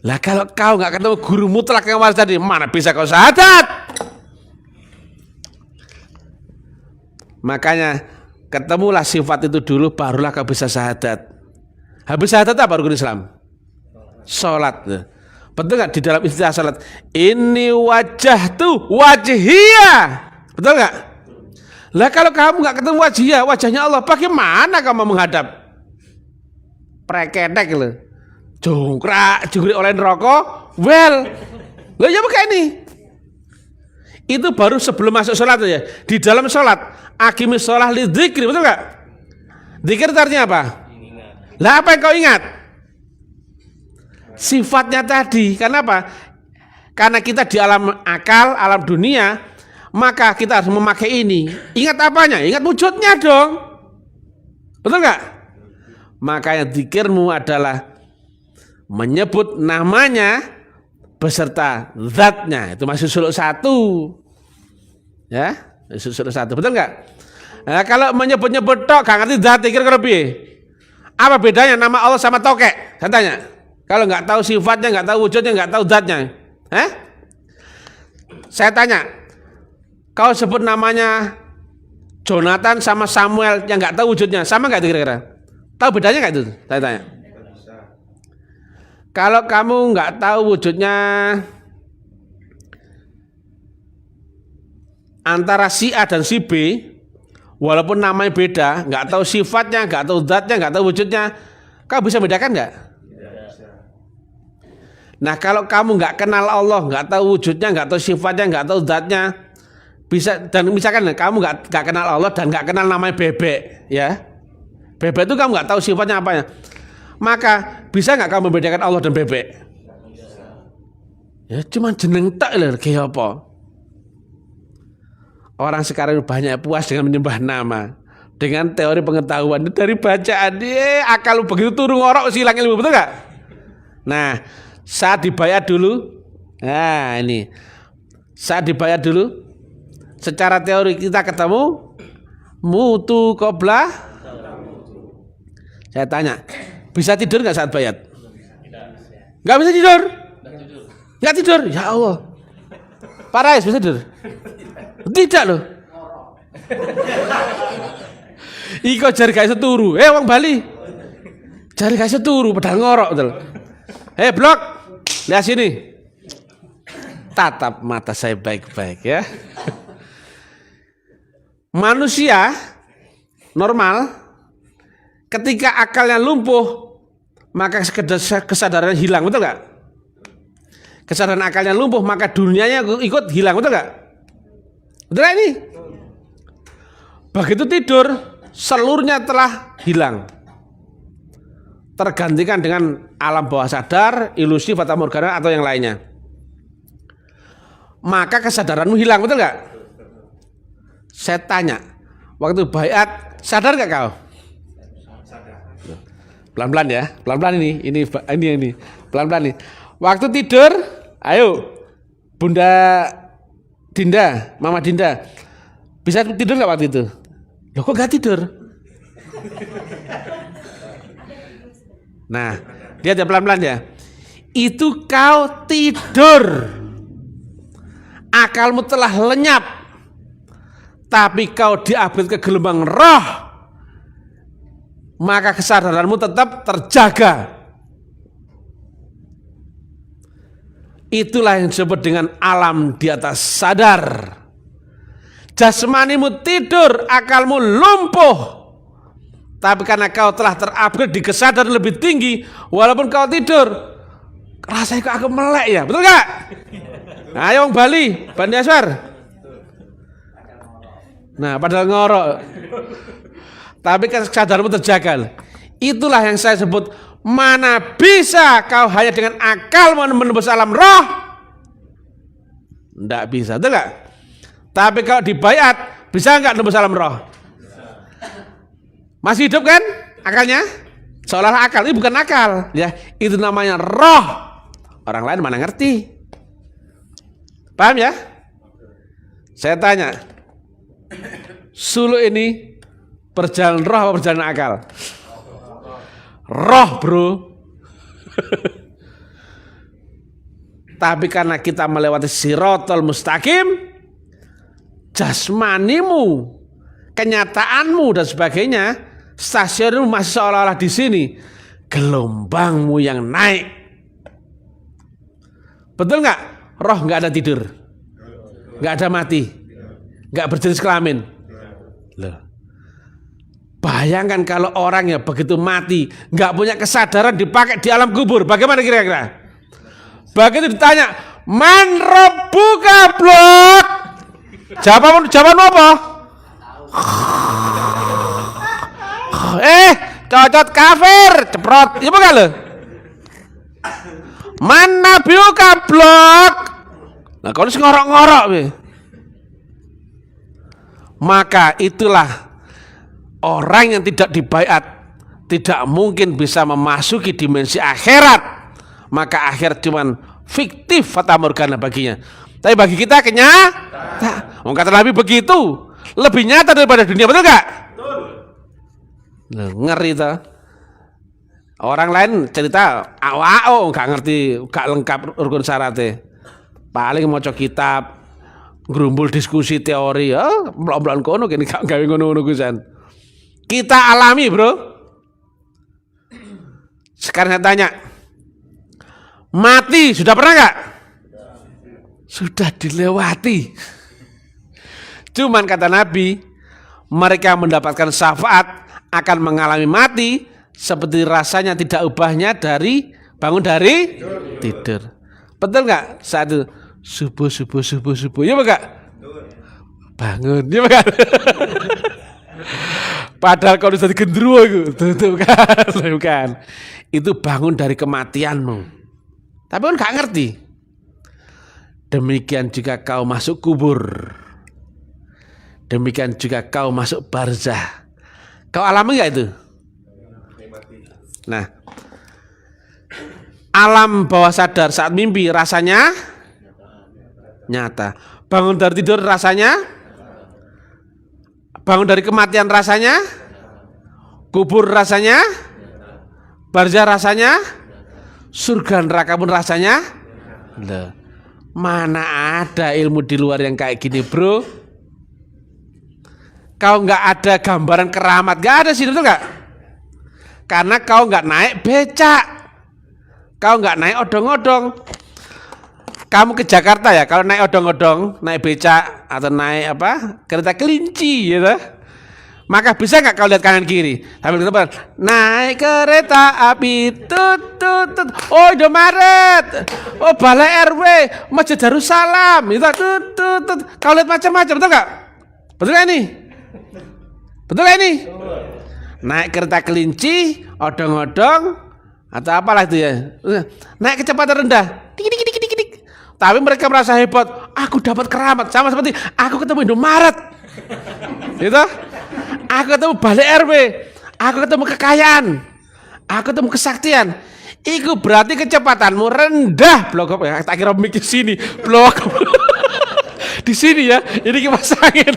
Lah kalau kau gak ketemu guru mutlak yang waris tadi, mana bisa kau syahadat? Makanya ketemulah sifat itu dulu, barulah kau bisa syahadat. Habis syahadat apa rukun Islam? Sholat. Betul nggak di dalam istilah sholat? Ini wajah tuh wajhiyah. Betul nggak? Lah kalau kamu nggak ketemu wajhiyah, wajahnya Allah, bagaimana kamu menghadap? Preketek loh. Jongkrak, jungkrik oleh neraka. Well, lo ya pakai ini. Itu baru sebelum masuk sholat ya. Di dalam sholat, aqimis sholah li dzikri, betul nggak? Dzikir artinya apa? Lah apa yang kau ingat? Sifatnya tadi. Kenapa? Karena kita di alam akal, alam dunia, maka kita harus memakai ini. Ingat apanya? Ingat wujudnya dong. Betul nggak? Makanya dzikirmu adalah menyebut namanya beserta zatnya. Itu masih suluk 1. Ya, masih suluk 1. Betul nggak? Nah, kalau menyebut-nyebut tok gak ngerti zat, kira-kira piye? Apa bedanya nama Allah sama tokek? Saya tanya. Kalau nggak tahu sifatnya, nggak tahu wujudnya, nggak tahu zatnya, saya tanya, kau sebut namanya Jonathan sama Samuel yang nggak tahu wujudnya, sama nggak itu kira-kira? Tahu bedanya nggak itu? Saya tanya. Kalau kamu nggak tahu wujudnya antara si A dan si B, walaupun namanya beda, nggak tahu sifatnya, nggak tahu zatnya, nggak tahu wujudnya, kau bisa bedakan nggak? Nah kalau kamu nggak kenal Allah, nggak tahu wujudnya, nggak tahu sifatnya, nggak tahu zatnya, bisa, dan misalkan kamu nggak kenal Allah dan nggak kenal namanya bebek, ya bebek itu kamu nggak tahu sifatnya apanya, Maka bisa nggak kamu membedakan Allah dan bebek? Ya cuma jeneng tak lho, kayak apa? Orang sekarang banyak puas dengan menyembah nama, dengan teori pengetahuan dari bacaan. Akal begitu turun ngorok silang ilmu, betul nggak? Nah, saat dibayar dulu, nah ini saat dibayar dulu, secara teori kita ketemu mutu qobla. Saya tanya, bisa tidur nggak saat bayat? Nggak bisa tidur. Nggak tidur, ya Allah. Pak Rais bisa tidur? Tidak loh. Iko jari gak iso turu. Wong Bali. Jari gak iso turu padahal ngorok betul. Blok. Lihat sini. Tatap mata saya baik-baik ya. Manusia normal ketika akalnya lumpuh maka kesadaran hilang, betul gak? Kesadaran akalnya lumpuh maka dunianya ikut hilang, betul gak? Betul gak ini? Begitu tidur seluruhnya telah hilang, tergantikan dengan alam bawah sadar, ilusi, fata morgana atau yang lainnya. Maka kesadaranmu hilang, betul gak? Saya tanya, waktu baiat sadar gak kau? Pelan-pelan ya, pelan-pelan ini pelan-pelan nih. Waktu tidur, ayo Bunda Dinda, Mama Dinda, bisa tidur nggak waktu itu? Loh kok nggak tidur? Nah, lihat ya pelan-pelan ya. Itu kau tidur, akalmu telah lenyap, tapi kau diupgrade ke gelombang roh, maka kesadaranmu tetap terjaga. Itulah yang disebut dengan alam di atas sadar. Jasmanimu tidur, akalmu lumpuh, tapi karena kau telah terupgrade di kesadaran lebih tinggi, walaupun kau tidur, rasanya kok aku melek ya, betul gak? Nah, ayo Bali, Bandi Aswar. Nah, padahal ngorok, tapi kesadaranmu terjaga. Itulah yang saya sebut, mana bisa kau hanya dengan akal menembus alam roh? Tidak bisa, betul gak? Tapi kalau dibaiat, bisa nggak nembus alam roh? Masih hidup kan akalnya? Seolah-olah akal, ini bukan akal, ya itu namanya roh. Orang lain mana ngerti? Paham ya? Saya tanya, Sulu ini perjalanan roh apa perjalanan akal? Roh bro. Tapi karena kita melewati Siratal Mustaqim, jasmanimu, kenyataanmu dan sebagainya, stasiunmu masih seolah-olah di sini, gelombangmu yang naik. Betul nggak? Roh nggak ada tidur, nggak ada mati, nggak berjenis kelamin. Loh. Bayangkan kalau orang yang begitu mati, nggak punya kesadaran, dipakai di alam kubur, bagaimana kira-kira? Begitu ditanya, man rabbuka blok? Jawabanmu apa? Cocot kafir, ceprot. Iya bukan lo? Man nabiuka blok? Nah, kalau ngorok-ngorok, maka itulah orang yang tidak dibaiat tidak mungkin bisa memasuki dimensi akhirat. Maka akhir cuman fiktif, fata morgana baginya. Tapi bagi kita kenyata. Kata Nabi begitu, lebih nyata daripada dunia, betul gak? Nah, ngeri tuh. Orang lain cerita awao nggak ngerti, nggak lengkap rukun syaratnya. Paling mau kitab, gerumbul diskusi teori, belum kono kini gak gawe ngono kusan. Kita alami bro. Sekarang saya tanya, mati sudah pernah nggak? Sudah dilewati. Cuman kata Nabi, mereka mendapatkan syafaat akan mengalami mati seperti rasanya tidak ubahnya dari bangun dari tidur. Betul nggak? Saat itu subuh, ya enggak? Bangun, ya enggak? Padahal kalau sudah gendruwo itu, bukan. itu bangun dari kematianmu. Tapi kan gak ngerti. Demikian juga kau masuk kubur. Demikian juga kau masuk barzah. Kau alami gak itu? Nah, alam bawah sadar saat mimpi rasanya nyata. Bangun dari tidur rasanya, bangun dari kematian rasanya, kubur rasanya, barzah rasanya, surga neraka pun rasanya. Loh, mana ada ilmu di luar yang kayak gini, bro? Kau nggak ada gambaran keramat, nggak ada sih, betul nggak? Karena kau nggak naik becak, kau nggak naik odong-odong. Kamu ke Jakarta ya, kalau naik odong-odong, naik becak atau naik apa kereta kelinci, gitu. Maka bisa nggak kau lihat kanan kiri? Sambil ketemu, naik kereta api, tut. Oh Indomaret, oh Balai RW, Masjid Darussalam, itu tut. Kau lihat macam-macam, betul nggak? Betul nggak ini? Betul nggak ini? Naik kereta kelinci, odong-odong, atau apalah itu ya. Naik kecepatan rendah, dik. Tapi mereka merasa hebat. Aku dapat keramat, sama seperti aku ketemu Indomaret, gitu. Aku ketemu Balai RW, aku ketemu kekayaan, aku ketemu kesaktian. Itu berarti kecepatanmu rendah. Blok ya, tak kira mikir sini, blok di sini ya. Ini kipas angin.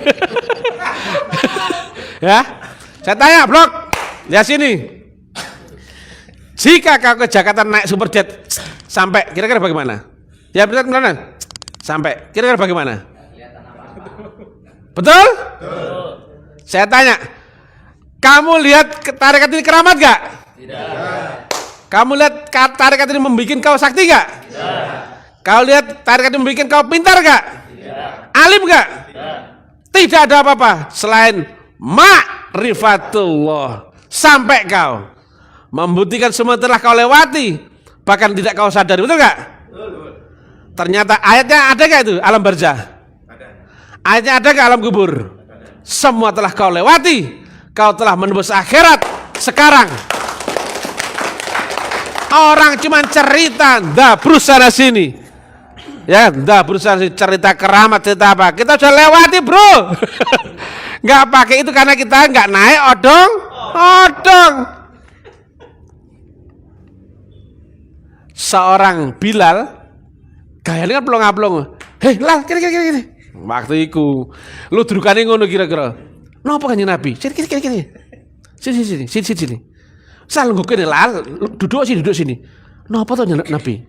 Ya, saya tanya blok, lihat sini. Jika kau ke Jakarta naik superjet sampai, kira-kira bagaimana? Ya benar. Sampai, kira-kira bagaimana? Betul? Saya tanya, kamu lihat tarikat ini keramat gak? Tidak. Kamu lihat tarikat ini membuat kau sakti gak? Tidak. Kau lihat tarikat ini membuat kau pintar gak? Tidak. Alim gak? Tidak. Tidak ada apa-apa selain ma'rifatullah. Sampai kau membuktikan semua telah kau lewati, bahkan tidak kau sadari, betul gak? Betul. Ternyata ayatnya ada gak itu alam barzah? Ada. Ayatnya ada gak alam kubur? Semua telah kau lewati. Kau telah menembus akhirat. Sekarang orang cuma cerita, dah berusaha sini, ya, dah berusaha cerita keramat, cerita apa? Kita sudah lewati, bro. Nggak pakai itu karena kita nggak naik odong. Seorang Bilal, gayanya kan plong-plong. Hei, Lal, kira-kira. Waktu itu, lu dudukannya ngono kira-kira. Napa kanjeng Nabi? Sini. Sini. Salah nggo kene Lal, duduk sini. Napa to Nabi?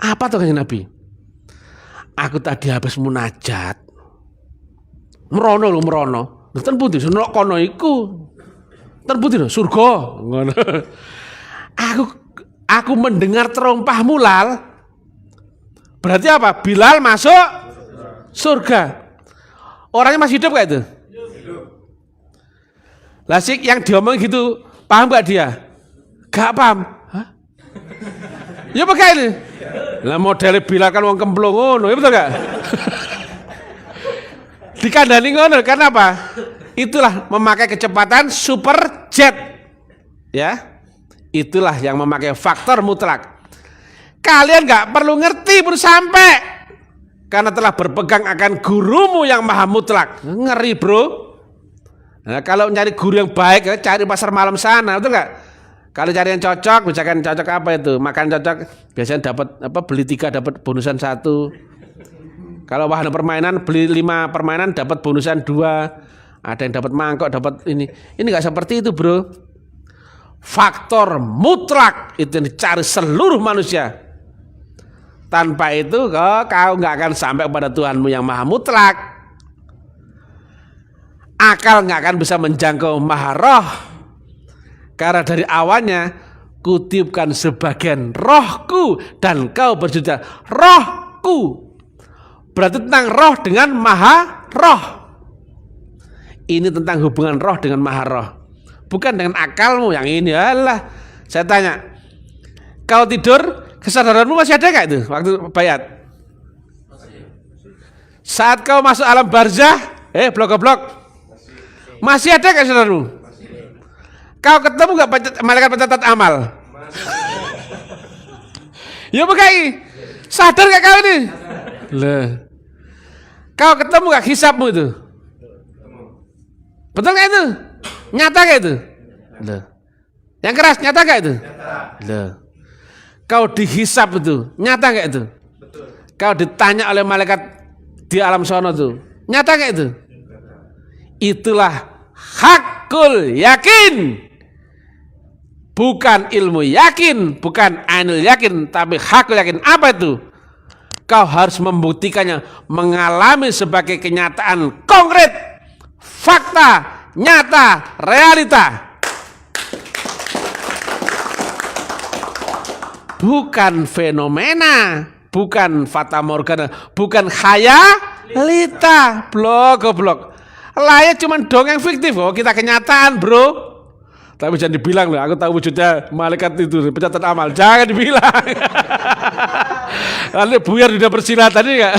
Apa to kanjeng Nabi? Aku tadi habis munajat. Merono. Ten pundi sono kono iku. Ten pundi surga. Ngono. Aku mendengar terompahmu Lal. Berarti apa? Bilal masuk surga. Orangnya masih hidup gak itu? Hidup. Lah sik yang diomong gitu, paham gak dia? Gak paham. Hah? Ya pakai ini. Lah modele Bilal kan wong kemplung ngono, ya betul gak? Dikandani ngono karena apa? Itulah memakai kecepatan super jet. Ya. Itulah yang memakai faktor mutlak. Kalian gak perlu ngerti pun sampai. Karena telah berpegang akan gurumu yang maha mutlak. Ngeri bro. Nah, kalau nyari guru yang baik, cari pasar malam sana, betul nggak? Kalau cari yang cocok, misalkan cocok apa itu? Makan cocok, biasanya dapat apa? Beli 3 dapat bonusan 1. Kalau wahana permainan, beli 5 permainan dapat bonusan 2. Ada yang dapat mangkok, dapat ini. Ini nggak seperti itu bro. Faktor mutlak itu yang dicari seluruh manusia. Tanpa itu kau nggak akan sampai kepada Tuhanmu yang maha mutlak. Akal nggak akan bisa menjangkau maha roh. Karena dari awalnya kutiupkan sebagian rohku dan kau berjuta rohku. Berarti tentang roh dengan maha roh. Ini tentang hubungan roh dengan maha roh. Bukan dengan akalmu yang ini. Alah, saya tanya, kau tidur, kesadaranmu masih ada gak itu waktu bayat? Saat kau masuk alam barzah, blok-blok, masih ada gak kesadaranmu? Kau ketemu gak malaikat pencatat amal? Ya bekai. Sadar gak kau ini? Lah. Kau ketemu gak hisabmu itu? Betul gak itu? Nyata gak itu? Lah. Yang keras nyata gak itu? Lah. Kau dihisab itu, nyata gak itu? Betul. Kau ditanya oleh malaikat di alam sono itu, nyata gak itu? Itulah hakul yakin. Bukan ilmu yakin, bukan ainul yakin, tapi hakul yakin. Apa itu? Kau harus membuktikannya, mengalami sebagai kenyataan konkret, fakta, nyata, realita. Bukan fenomena, bukan fata morgana, bukan khayalita. Blok. Layak cuman dongeng fiktif. Oh, kita kenyataan, bro. Tapi jangan dibilang loh, aku tahu wujudnya malaikat itu pencatatan amal. Jangan dibilang. Lalu buyar sudah bersilat tadi enggak?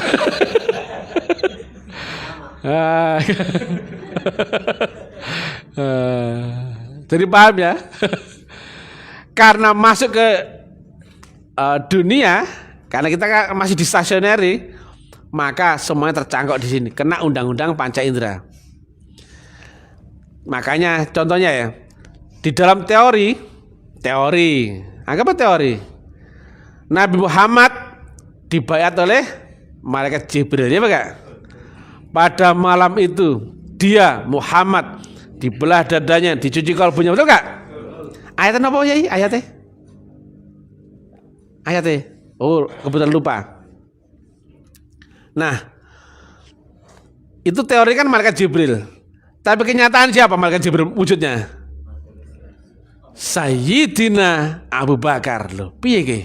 Jadi paham ya? Karena masuk ke dunia, karena kita masih di stasioneri, maka semuanya tercangkok di sini. Kena undang-undang panca indera. Makanya contohnya ya, di dalam teori, anggap teori, Nabi Muhammad dibayat oleh malaikat Jibril, ya enggak? Pada malam itu dia Muhammad dibelah dadanya, dicuci kalbunya, betul enggak? Ayatnya apa ya? Ayatnya. Oh, kebetulan lupa. Nah, itu teori kan malaikat Jibril. Tapi kenyataan siapa malaikat Jibril wujudnya? Sayyidina Abu Bakar loh. Piye ke?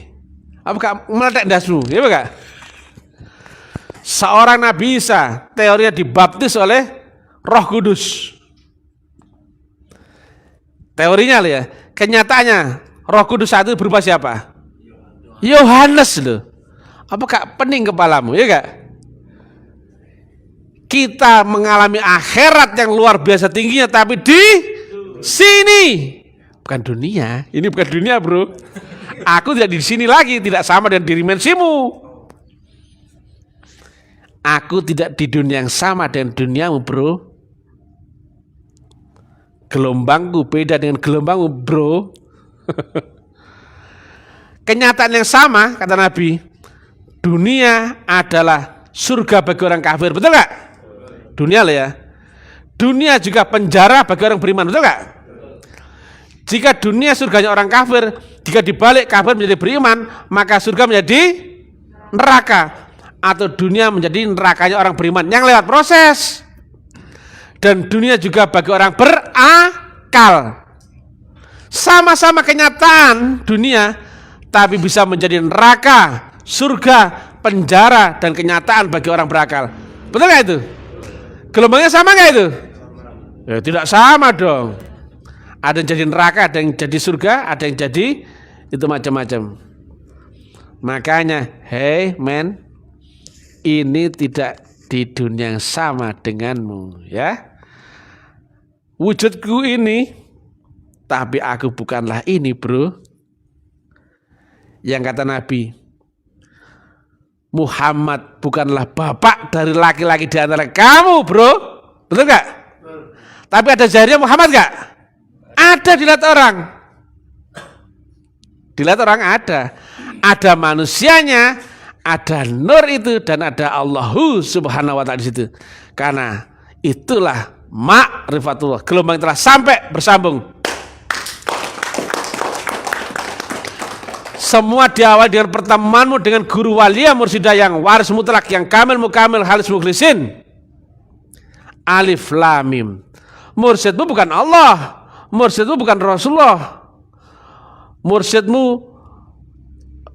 Apakah meledak dasmu? Ya enggak? Seorang Nabi Isa teorinya dibaptis oleh Roh Kudus. Teorinya loh ya. Kenyataannya Roh Kudus satu berupa siapa? Yohanes loh. Apakah pening kepalamu? Ya enggak? Kita mengalami akhirat yang luar biasa tingginya, tapi di sini bukan dunia. Ini bukan dunia, bro. Aku tidak di sini lagi, tidak sama dengan dimensimu. Aku tidak di dunia yang sama dengan duniamu, bro. Gelombangku beda dengan gelombangmu, bro. Kenyataan yang sama, kata Nabi, dunia adalah surga bagi orang kafir, betul gak? Dunia lah ya. Dunia juga penjara bagi orang beriman, betul gak? Jika dunia surganya orang kafir, jika dibalik kafir menjadi beriman, maka surga menjadi neraka. Atau dunia menjadi nerakanya orang beriman yang lewat proses. Dan dunia juga bagi orang berakal. Sama-sama kenyataan dunia, tapi bisa menjadi neraka, surga, penjara, dan kenyataan bagi orang berakal. Betul gak itu? Gelombangnya sama gak itu? Ya, tidak sama dong. Ada yang jadi neraka, ada yang jadi surga, ada yang jadi itu macam-macam. Makanya, hey man, ini tidak di dunia yang sama denganmu, ya. Wujudku ini, tapi aku bukanlah ini, bro. Yang kata Nabi, Muhammad bukanlah bapak dari laki-laki di antara kamu, bro. Betul gak? Tapi ada zahirnya Muhammad gak? Ada dilihat orang. Dilihat orang ada. Ada manusianya, ada nur itu, dan ada Allahu subhanahu wa ta'ala di situ. Karena itulah ma'rifatullah. Gelombang telah sampai bersambung. Semua diawali dengan pertemuanmu dengan guru walia mursidah yang waris mutlak, yang kamil mukamil halis mukhlisin. Alif lam mim. Mursyidmu bukan Allah, mursyidmu bukan Rasulullah, mursyidmu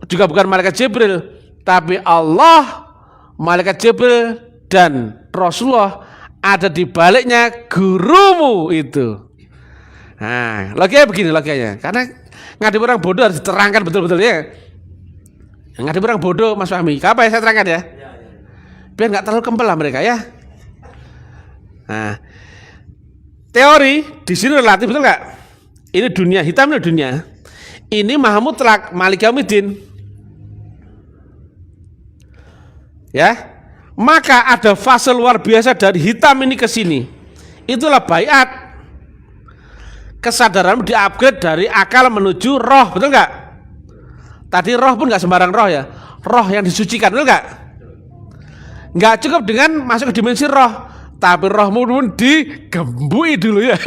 juga bukan malaikat Jibril, tapi Allah, malaikat Jibril, dan Rasulullah ada di baliknya gurumu itu. Nah, logikanya begini logikanya. Karena ngadep orang bodoh harus diterangkan betul-betul ya. Ngadep orang bodoh, Mas Fahmi. Apa ya saya terangkan ya? Biar nggak terlalu kempel lah mereka ya. Nah, teori di sini relatif, betul nggak? Ini dunia, hitam ini dunia. Ini maha mutlak, Malik Yaumiddin. Ya. Maka ada fase luar biasa dari hitam ini ke sini. Itulah baiat. Kesadaran di-upgrade dari akal menuju roh, betul nggak? Tadi roh pun nggak sembarang roh ya. Roh yang disucikan, betul nggak? Nggak cukup dengan masuk ke dimensi roh, tapi rohmu pun digembui dulu ya.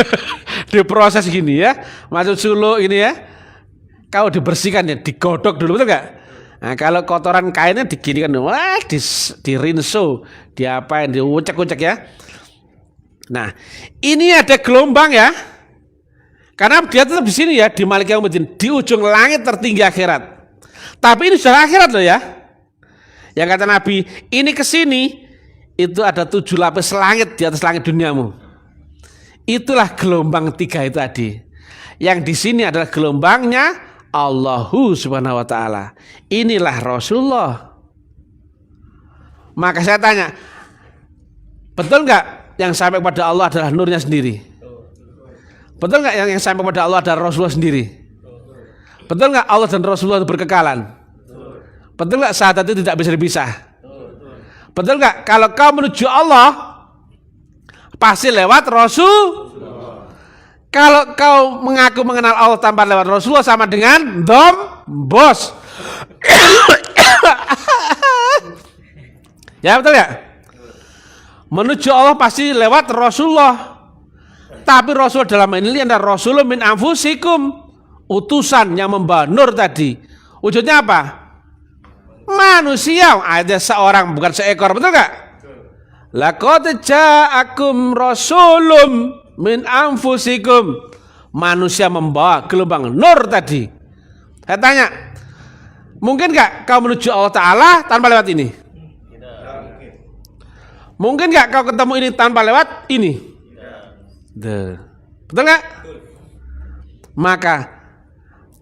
Diproses gini ya. Masuk suluk ini ya. Kau dibersihkan ya, digodok dulu, betul nggak? Nah, kalau kotoran kainnya diginikan, wah, dirinso, diapain, diucek-ucek ya. Nah, ini ada gelombang ya. Karena dia tetap di sini ya, di Malik Yaumiddin, di ujung langit tertinggi akhirat. Tapi ini sudah akhirat loh ya. Yang kata Nabi, ini ke sini itu ada 7 lapis langit di atas langit duniamu. Itulah gelombang 3 itu tadi. Yang di sini adalah gelombangnya Allahu Subhanahu wa taala. Inilah Rasulullah. Maka saya tanya, betul nggak yang sampai kepada Allah adalah nurnya sendiri? Betul nggak yang sampai kepada Allah adalah Rasulullah sendiri? Betul nggak Allah dan Rasulullah itu berkekalan? Betul nggak sahadat itu tidak bisa dipisah? Betul nggak kalau kau menuju Allah pasti lewat Rasul? Kalau kau mengaku mengenal Allah tanpa lewat Rasulullah sama dengan bos. Ya betul ya? Menuju Allah pasti lewat Rasulullah. Tapi Rasul dalam ini adalah Rasulun min anfusikum, utusan yang membawa nur tadi. Wujudnya apa? Manusia, ada seorang bukan seekor, betul nggak? Laqad ja'akum rasulun min anfusikum, manusia membawa gelombang nur tadi. Saya tanya, mungkin nggak kau menuju Allah Ta'ala tanpa lewat ini? Mungkin nggak kau ketemu ini tanpa lewat ini? Betul nggak? Maka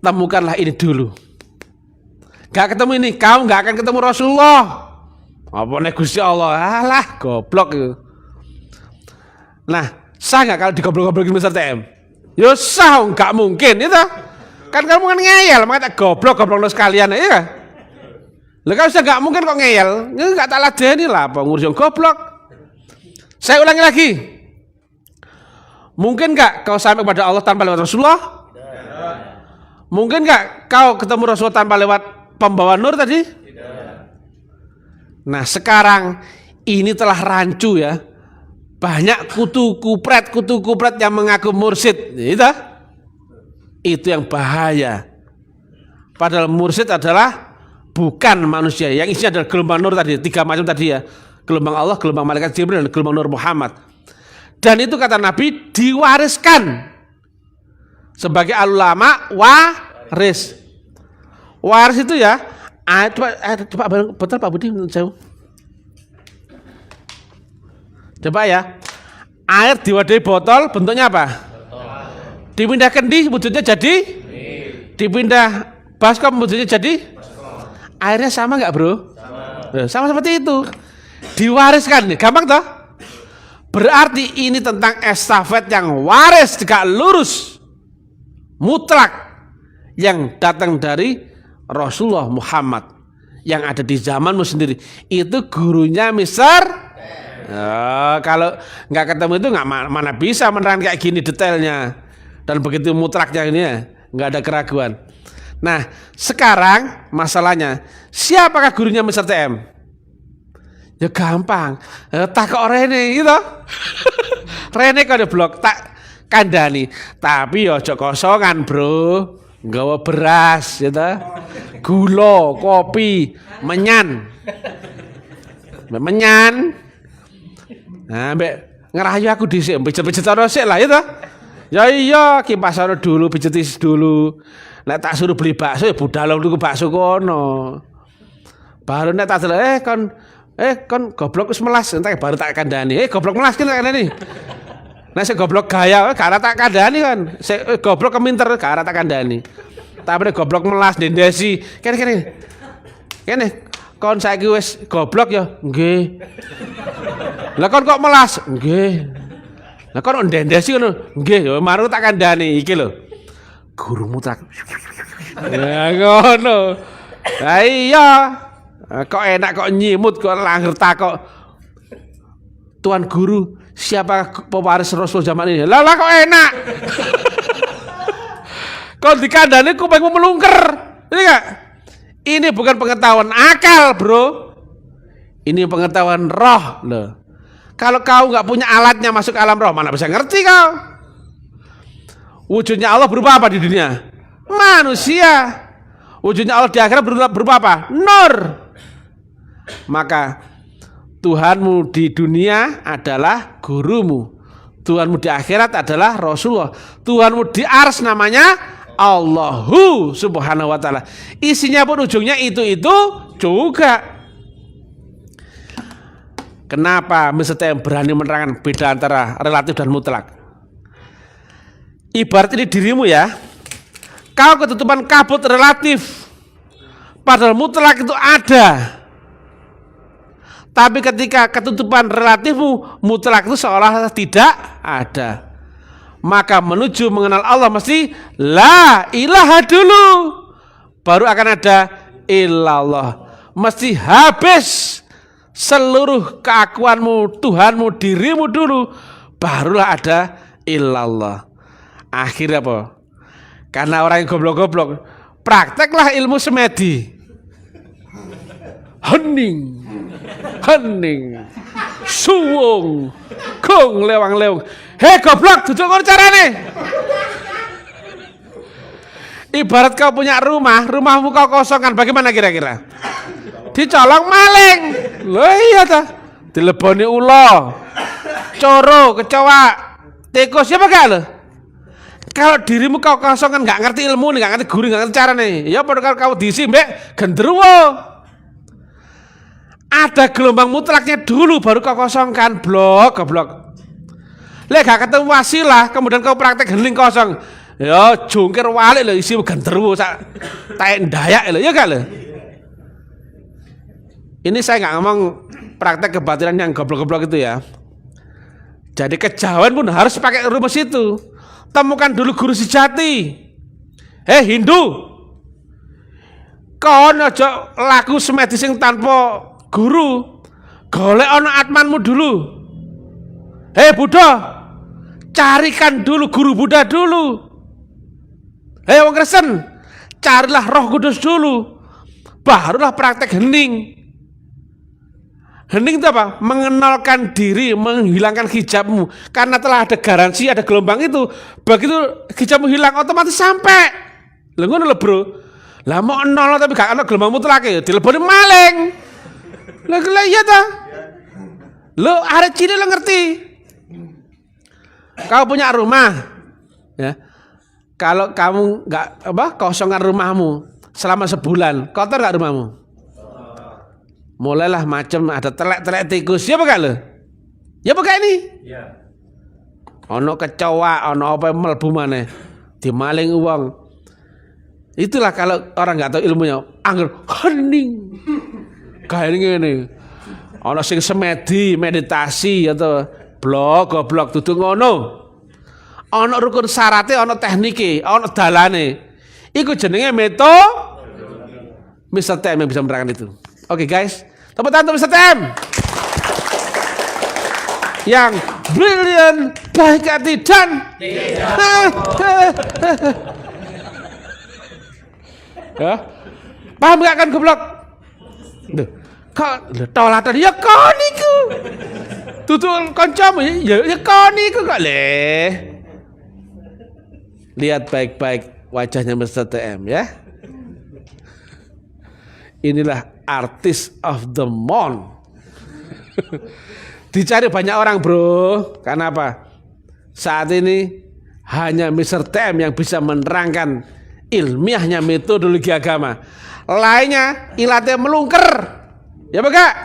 temukanlah ini dulu. Gak ketemu ini, kau nggak akan ketemu Rasulullah. Apa nih Gusti Allah? Alah, goblok itu. Nah, sah nggak kalau digoblok-goblokin Mr. TM? Yo sah, nggak mungkin itu. Kan kamu kan ngeyel, makanya goblok sekalian, ya. Lah kalau sudah nggak mungkin kok ngeyel, nggak tak ladeni lah, apa ngurus yang goblok. Saya ulangi lagi. Mungkin nggak kau sampai kepada Allah tanpa lewat Rasulullah? Tidak. Mungkin nggak kau ketemu Rasulullah tanpa lewat pembawa nur tadi? Tidak. Nah sekarang ini telah rancu ya. Banyak kutu kupret yang mengaku mursyid. Itu yang bahaya. Padahal mursyid adalah bukan manusia. Yang isinya adalah gelombang nur tadi. 3 macam tadi ya. Gelombang Allah, gelombang malaikat Jibril, dan gelombang nur Muhammad. Dan itu kata Nabi diwariskan sebagai ulama waris. Waris itu ya, coba betul Pak Budi jauh. Coba ya, air diwadahi botol bentuknya apa? Dipindah kendi wujudnya jadi? Dipindah baskom wujudnya jadi? Airnya sama nggak bro? Sama seperti itu. Diwariskan, gampang toh? Berarti ini tentang estafet yang waris tegak lurus mutlak yang datang dari Rasulullah Muhammad yang ada di zamanmu sendiri. Itu gurunya Mister. Kalau nggak ketemu itu nggak mana bisa menerangkan kayak gini detailnya dan begitu mutlaknya ini ya, nggak ada keraguan. Nah sekarang masalahnya siapakah gurunya Mister TM? Ya gampang, tak kok Rene gitu. Rene kok ada blok tak kandani, tapi ojo kosongan bro, nggawa beras, gitu, gula, kopi, menyan, nah, ngerayu aku disik, pijet-pijet sik lah, gitu. Ya iya, kipas dulu, pijetis dulu. Nek tak suruh beli bakso, ya budal dulu bakso kono. Baru nek tak kon goblok wis melas entek baru tak kandhani. Goblok melas ki nek kandhani. Nek sik goblok gaya gak tak kandhani kan. Sik goblok keminter gak tak kandhani. Tapi nek goblok melas ndendesi, kene. Kon saiki wis goblok ya? Nggih. Lah kon kok melas? Nggih. Lah kon ndendesi ngono? Nggih, ya maru tak kandhani iki lho. Gurumu tak Ya ngono. Lah iya. Kok enak kok nyimut kok langgar takok. Tuan guru, siapa pewaris Rasul zaman ini? Lah kok enak. Kau dikandani kupingmu melungker. Ini enggak? Ini bukan pengetahuan akal, Bro. Ini pengetahuan roh loh. Kalau kau nggak punya alatnya masuk alam roh, mana bisa ngerti kau? Wujudnya Allah berupa apa di dunia? Manusia. Wujudnya Allah di akhirat berupa apa? Nur. Maka Tuhanmu di dunia adalah gurumu. Tuhanmu di akhirat adalah Rasulullah. Tuhanmu di ars namanya Allahu subhanahu wa ta'ala. Isinya pun ujungnya itu juga. Kenapa Mr. TM berani menerangkan beda antara relatif dan mutlak? Ibarat ini dirimu ya, kau ketutupan kabut relatif, padahal mutlak itu ada. Tapi ketika ketutupan relatifmu, mutlak itu seolah tidak ada. Maka menuju mengenal Allah mesti la ilaha dulu, baru akan ada illallah. Mesti habis seluruh keakuanmu, Tuhanmu, dirimu dulu, barulah ada illallah. Akhirnya apa? Karena orang yang goblok-goblok, prakteklah ilmu semedi. Hening, suwung, gong lewang-lewang. Hei goblok, duduk ngono carane. Ibarat kau punya rumahmu kau kosongkan, bagaimana kira-kira? Dicolong maling. Loh iya ta. Dileboni ulo, coro, kecoa, tikus, siapa gak lo? Kalau dirimu kau kosongkan, gak ngerti ilmu, gak ngerti guru, gak ngerti carane, ya pada kalau kau diisi mbek gendruwo. Ada gelombang mutlaknya dulu baru kau kosongkan, goblok. Lek gak ketemu wasilah, kemudian kau praktek hening kosong. Ya jungkir walik lho isi genderuwo sak taek ndayak lho, ya gak lho. Ini saya nggak ngomong praktek kebatilan yang goblok-goblok itu ya. Jadi kejauhan pun harus pakai rumus itu. Temukan dulu guru sejati. Hindu, kau aja laku semedi sing tanpa guru. Golek ono atmanmu dulu. Buddha, carikan dulu guru Buddha dulu. Wong Kristen, carilah Roh Kudus dulu. Barulah praktek hening. Hening itu apa? Mengenalkan diri, menghilangkan hijabmu. Karena telah ada garansi, ada gelombang itu. Begitu hijabmu hilang, otomatis sampai. Lha ngono lho, Bro. Lah mau nol tapi gak ana gelombang mutlak ya, dileboni maling. Lah iya ta? Lo arek cilik lo ngerti. Kau punya rumah, ya. Kalau kamu nggak kosongan rumahmu selama sebulan, kotor nggak rumahmu? Mulailah macam ada telek-telek tikus, ya apa lo? Ya apa ini? Iya. Ono kecoa, ono apa mlebu maneh, dimaling uang. Itulah kalau orang nggak tahu ilmunya, angger hening. Kayak ini. Ono sing semedi, meditasi atau goblok dudu ngono. Ono rukun syaratnya, ono teknike, ono dalane. Iku jenenge Mr. TM yang bisa menerangkan itu. Oke guys, tepuk tangan untuk Mr. TM yang brilliant, baik hati dan ya, paham gak kan goblok? Kok tolatan ya kon iku. Tutul kancamu ya kon iku kok le. Lihat baik-baik wajahnya Mr. TM ya. Inilah artist of the month. Dicari banyak orang, Bro. Karena apa? Saat ini hanya Mr. TM yang bisa menerangkan ilmiahnya metodologi agama. Lainnya ilatnya melungker. Ya Pak?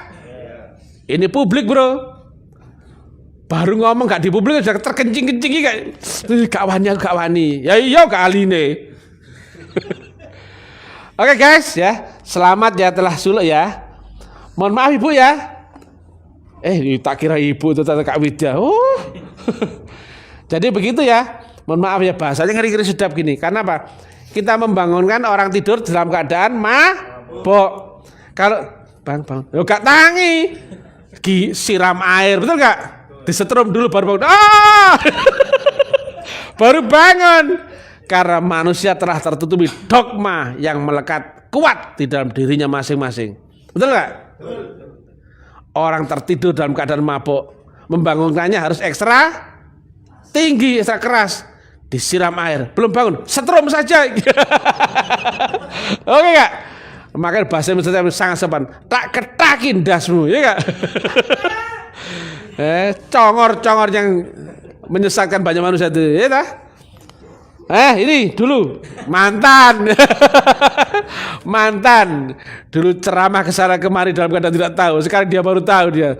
Ini publik, Bro. Baru ngomong gak di publik sudah terkencing-kencing kayak gak wani. Ya iya gak aline. Oke guys ya, selamat ya telah suluk ya. Mohon maaf Ibu ya. Tak kira Ibu itu tata Kak Widya. Jadi begitu ya. Mohon maaf ya bahasanya ngeri-ngeri sedap gini. Karena apa? kita membangunkan orang tidur dalam keadaan mabok. Kalau bang, yo gak tangi, siram air, betul gak? Disetrum dulu baru bangun. Baru bangun. Karena manusia telah tertutupi dogma yang melekat kuat di dalam dirinya masing-masing. Betul gak? Orang tertidur dalam keadaan mabok, membangunkannya harus ekstra tinggi, ekstra keras. Disiram air, belum bangun, setrum saja. Oke gak? Makanya bahasa Indonesia sangat sopan. Tak ketakin dasmu, ya gak? Congor-congor yang menyesatkan banyak manusia itu, ya tak? Ini dulu mantan. Mantan dulu ceramah kesana kemari dalam keadaan tidak tahu. Sekarang dia baru tahu dia.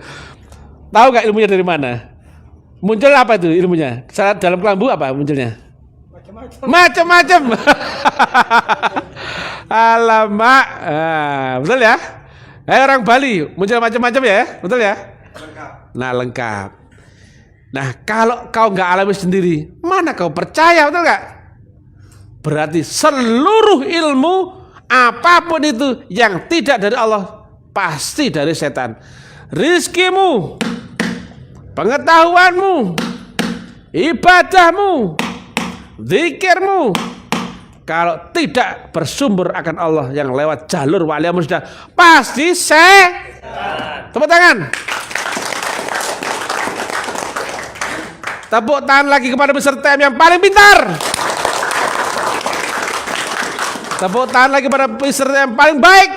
Tahu gak ilmunya dari mana? Muncul apa itu ilmunya? Saat dalam kelambu apa munculnya? Macam-macam. Alamak. Betul ya? Orang Bali muncul macam-macam ya? Betul ya? Lengkap. Nah, lengkap. Nah, kalau kau nggak alami sendiri, mana kau percaya, betul nggak? Berarti seluruh ilmu apapun itu yang tidak dari Allah pasti dari setan. Rizkimu, pengetahuanmu, ibadahmu, zikirmu, kalau tidak bersumber akan Allah yang lewat jalur wali musda, pasti setan. Tepuk tangan. Tepuk tangan lagi kepada peserta yang paling pintar. Tepuk tangan lagi kepada peserta yang paling baik.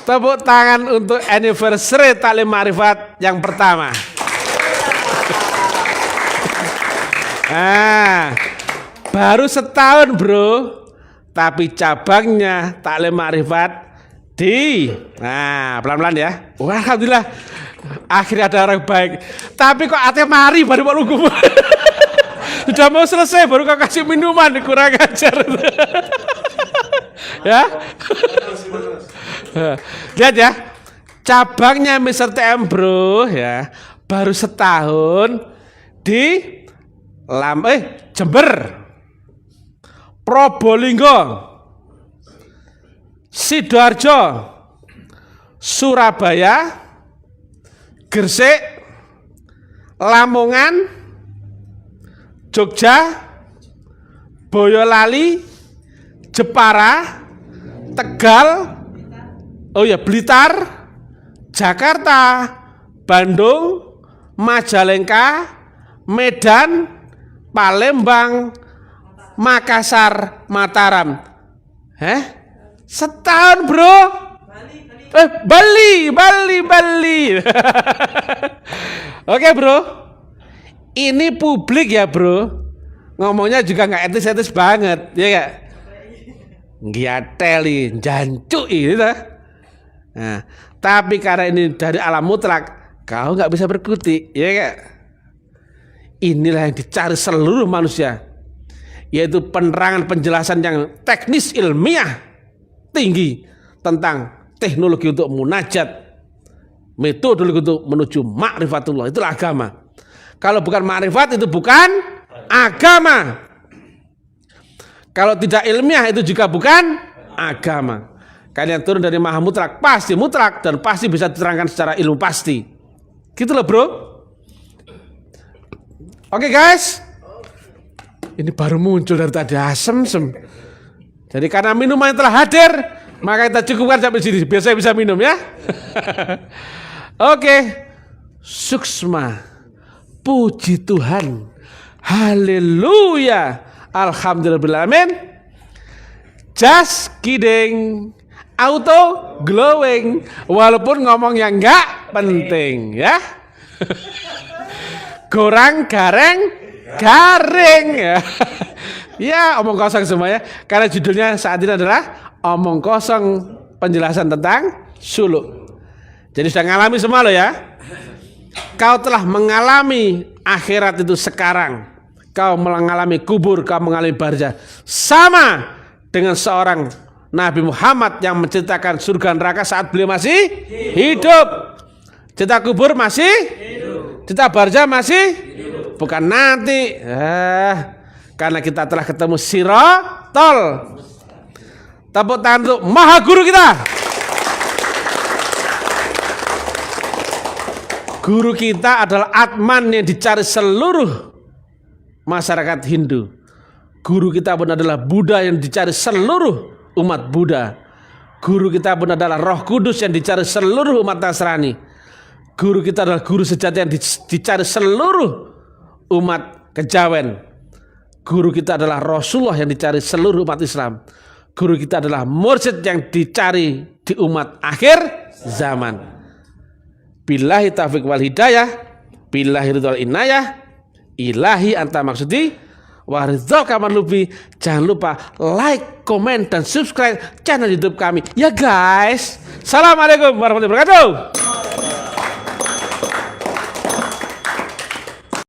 Tepuk tangan untuk anniversary Taklim Ma'rifat yang pertama. Baru setahun bro, tapi cabangnya Taklim Ma'rifat pelan-pelan ya. Wah, alhamdulillah, akhirnya ada orang baik. Tapi kok ate mari baru mau lugu. Sudah mau selesai baru kau kasih minuman, kurang ajar. Ya. Lihat ya, cabangnya Mr. TM bro ya, baru setahun di Jember, Probolinggo, Sidoarjo, Surabaya, Gresik, Lamongan, Jogja, Boyolali, Jepara, Tegal, Blitar, Jakarta, Bandung, Majalengka, Medan, Palembang, Makassar, Mataram. Setahun bro. Bali. Oke bro, ini publik ya bro, ngomongnya juga nggak etis banget, ya gak? Ngiateli, jancui, gitu. Nah, tapi karena ini dari alam mutlak, kau nggak bisa berkutik, ya gak? Inilah yang dicari seluruh manusia, yaitu penerangan penjelasan yang teknis ilmiah tinggi tentang teknologi untuk munajat, metodologi untuk menuju ma'rifatullah. Itulah agama. Kalau bukan ma'rifat itu bukan agama. Kalau tidak ilmiah itu juga bukan agama. Kalian turun dari maha mutlak pasti mutlak dan pasti bisa diterangkan secara ilmu pasti. Gitu loh bro. Oke guys, ini baru muncul dari tadi asem. Jadi karena minuman telah hadir, maka kita cukupkan sampai sini. Biar saya bisa minum ya. Oke, suksma, puji Tuhan, haleluya, alhamdulillahirrahmanirrahim. Just kidding, auto glowing, walaupun ngomong yang enggak penting ya. Gorang garing ya. Ya, omong kosong semuanya. Karena judulnya saat ini adalah omong kosong penjelasan tentang suluk. Jadi sudah ngalami semua lo ya. Kau telah mengalami akhirat itu sekarang. Kau mengalami kubur, kau mengalami barzah. Sama dengan seorang Nabi Muhammad yang menceritakan surga neraka saat beliau masih hidup. Cerita kubur masih hidup. Cerita barzah masih hidup. bukan nanti. Karena kita telah ketemu Siratal. Tepuk tangan untuk Maha Guru kita. Guru kita adalah Atman yang dicari seluruh masyarakat Hindu. Guru kita pun adalah Buddha yang dicari seluruh umat Buddha. Guru kita pun adalah Roh Kudus yang dicari seluruh umat Nasrani. Guru kita adalah guru sejati yang dicari seluruh umat Kejawen. Guru kita adalah Rasulullah yang dicari seluruh umat Islam. Guru kita adalah mursyid yang dicari di umat akhir zaman. Billahi taufiq wal hidayah, billahi ridwal inayah, ilahi anta maksudi, wa ridhal kaman lubi. Jangan lupa like, komen, dan subscribe channel YouTube kami. Ya guys. Assalamualaikum warahmatullahi wabarakatuh.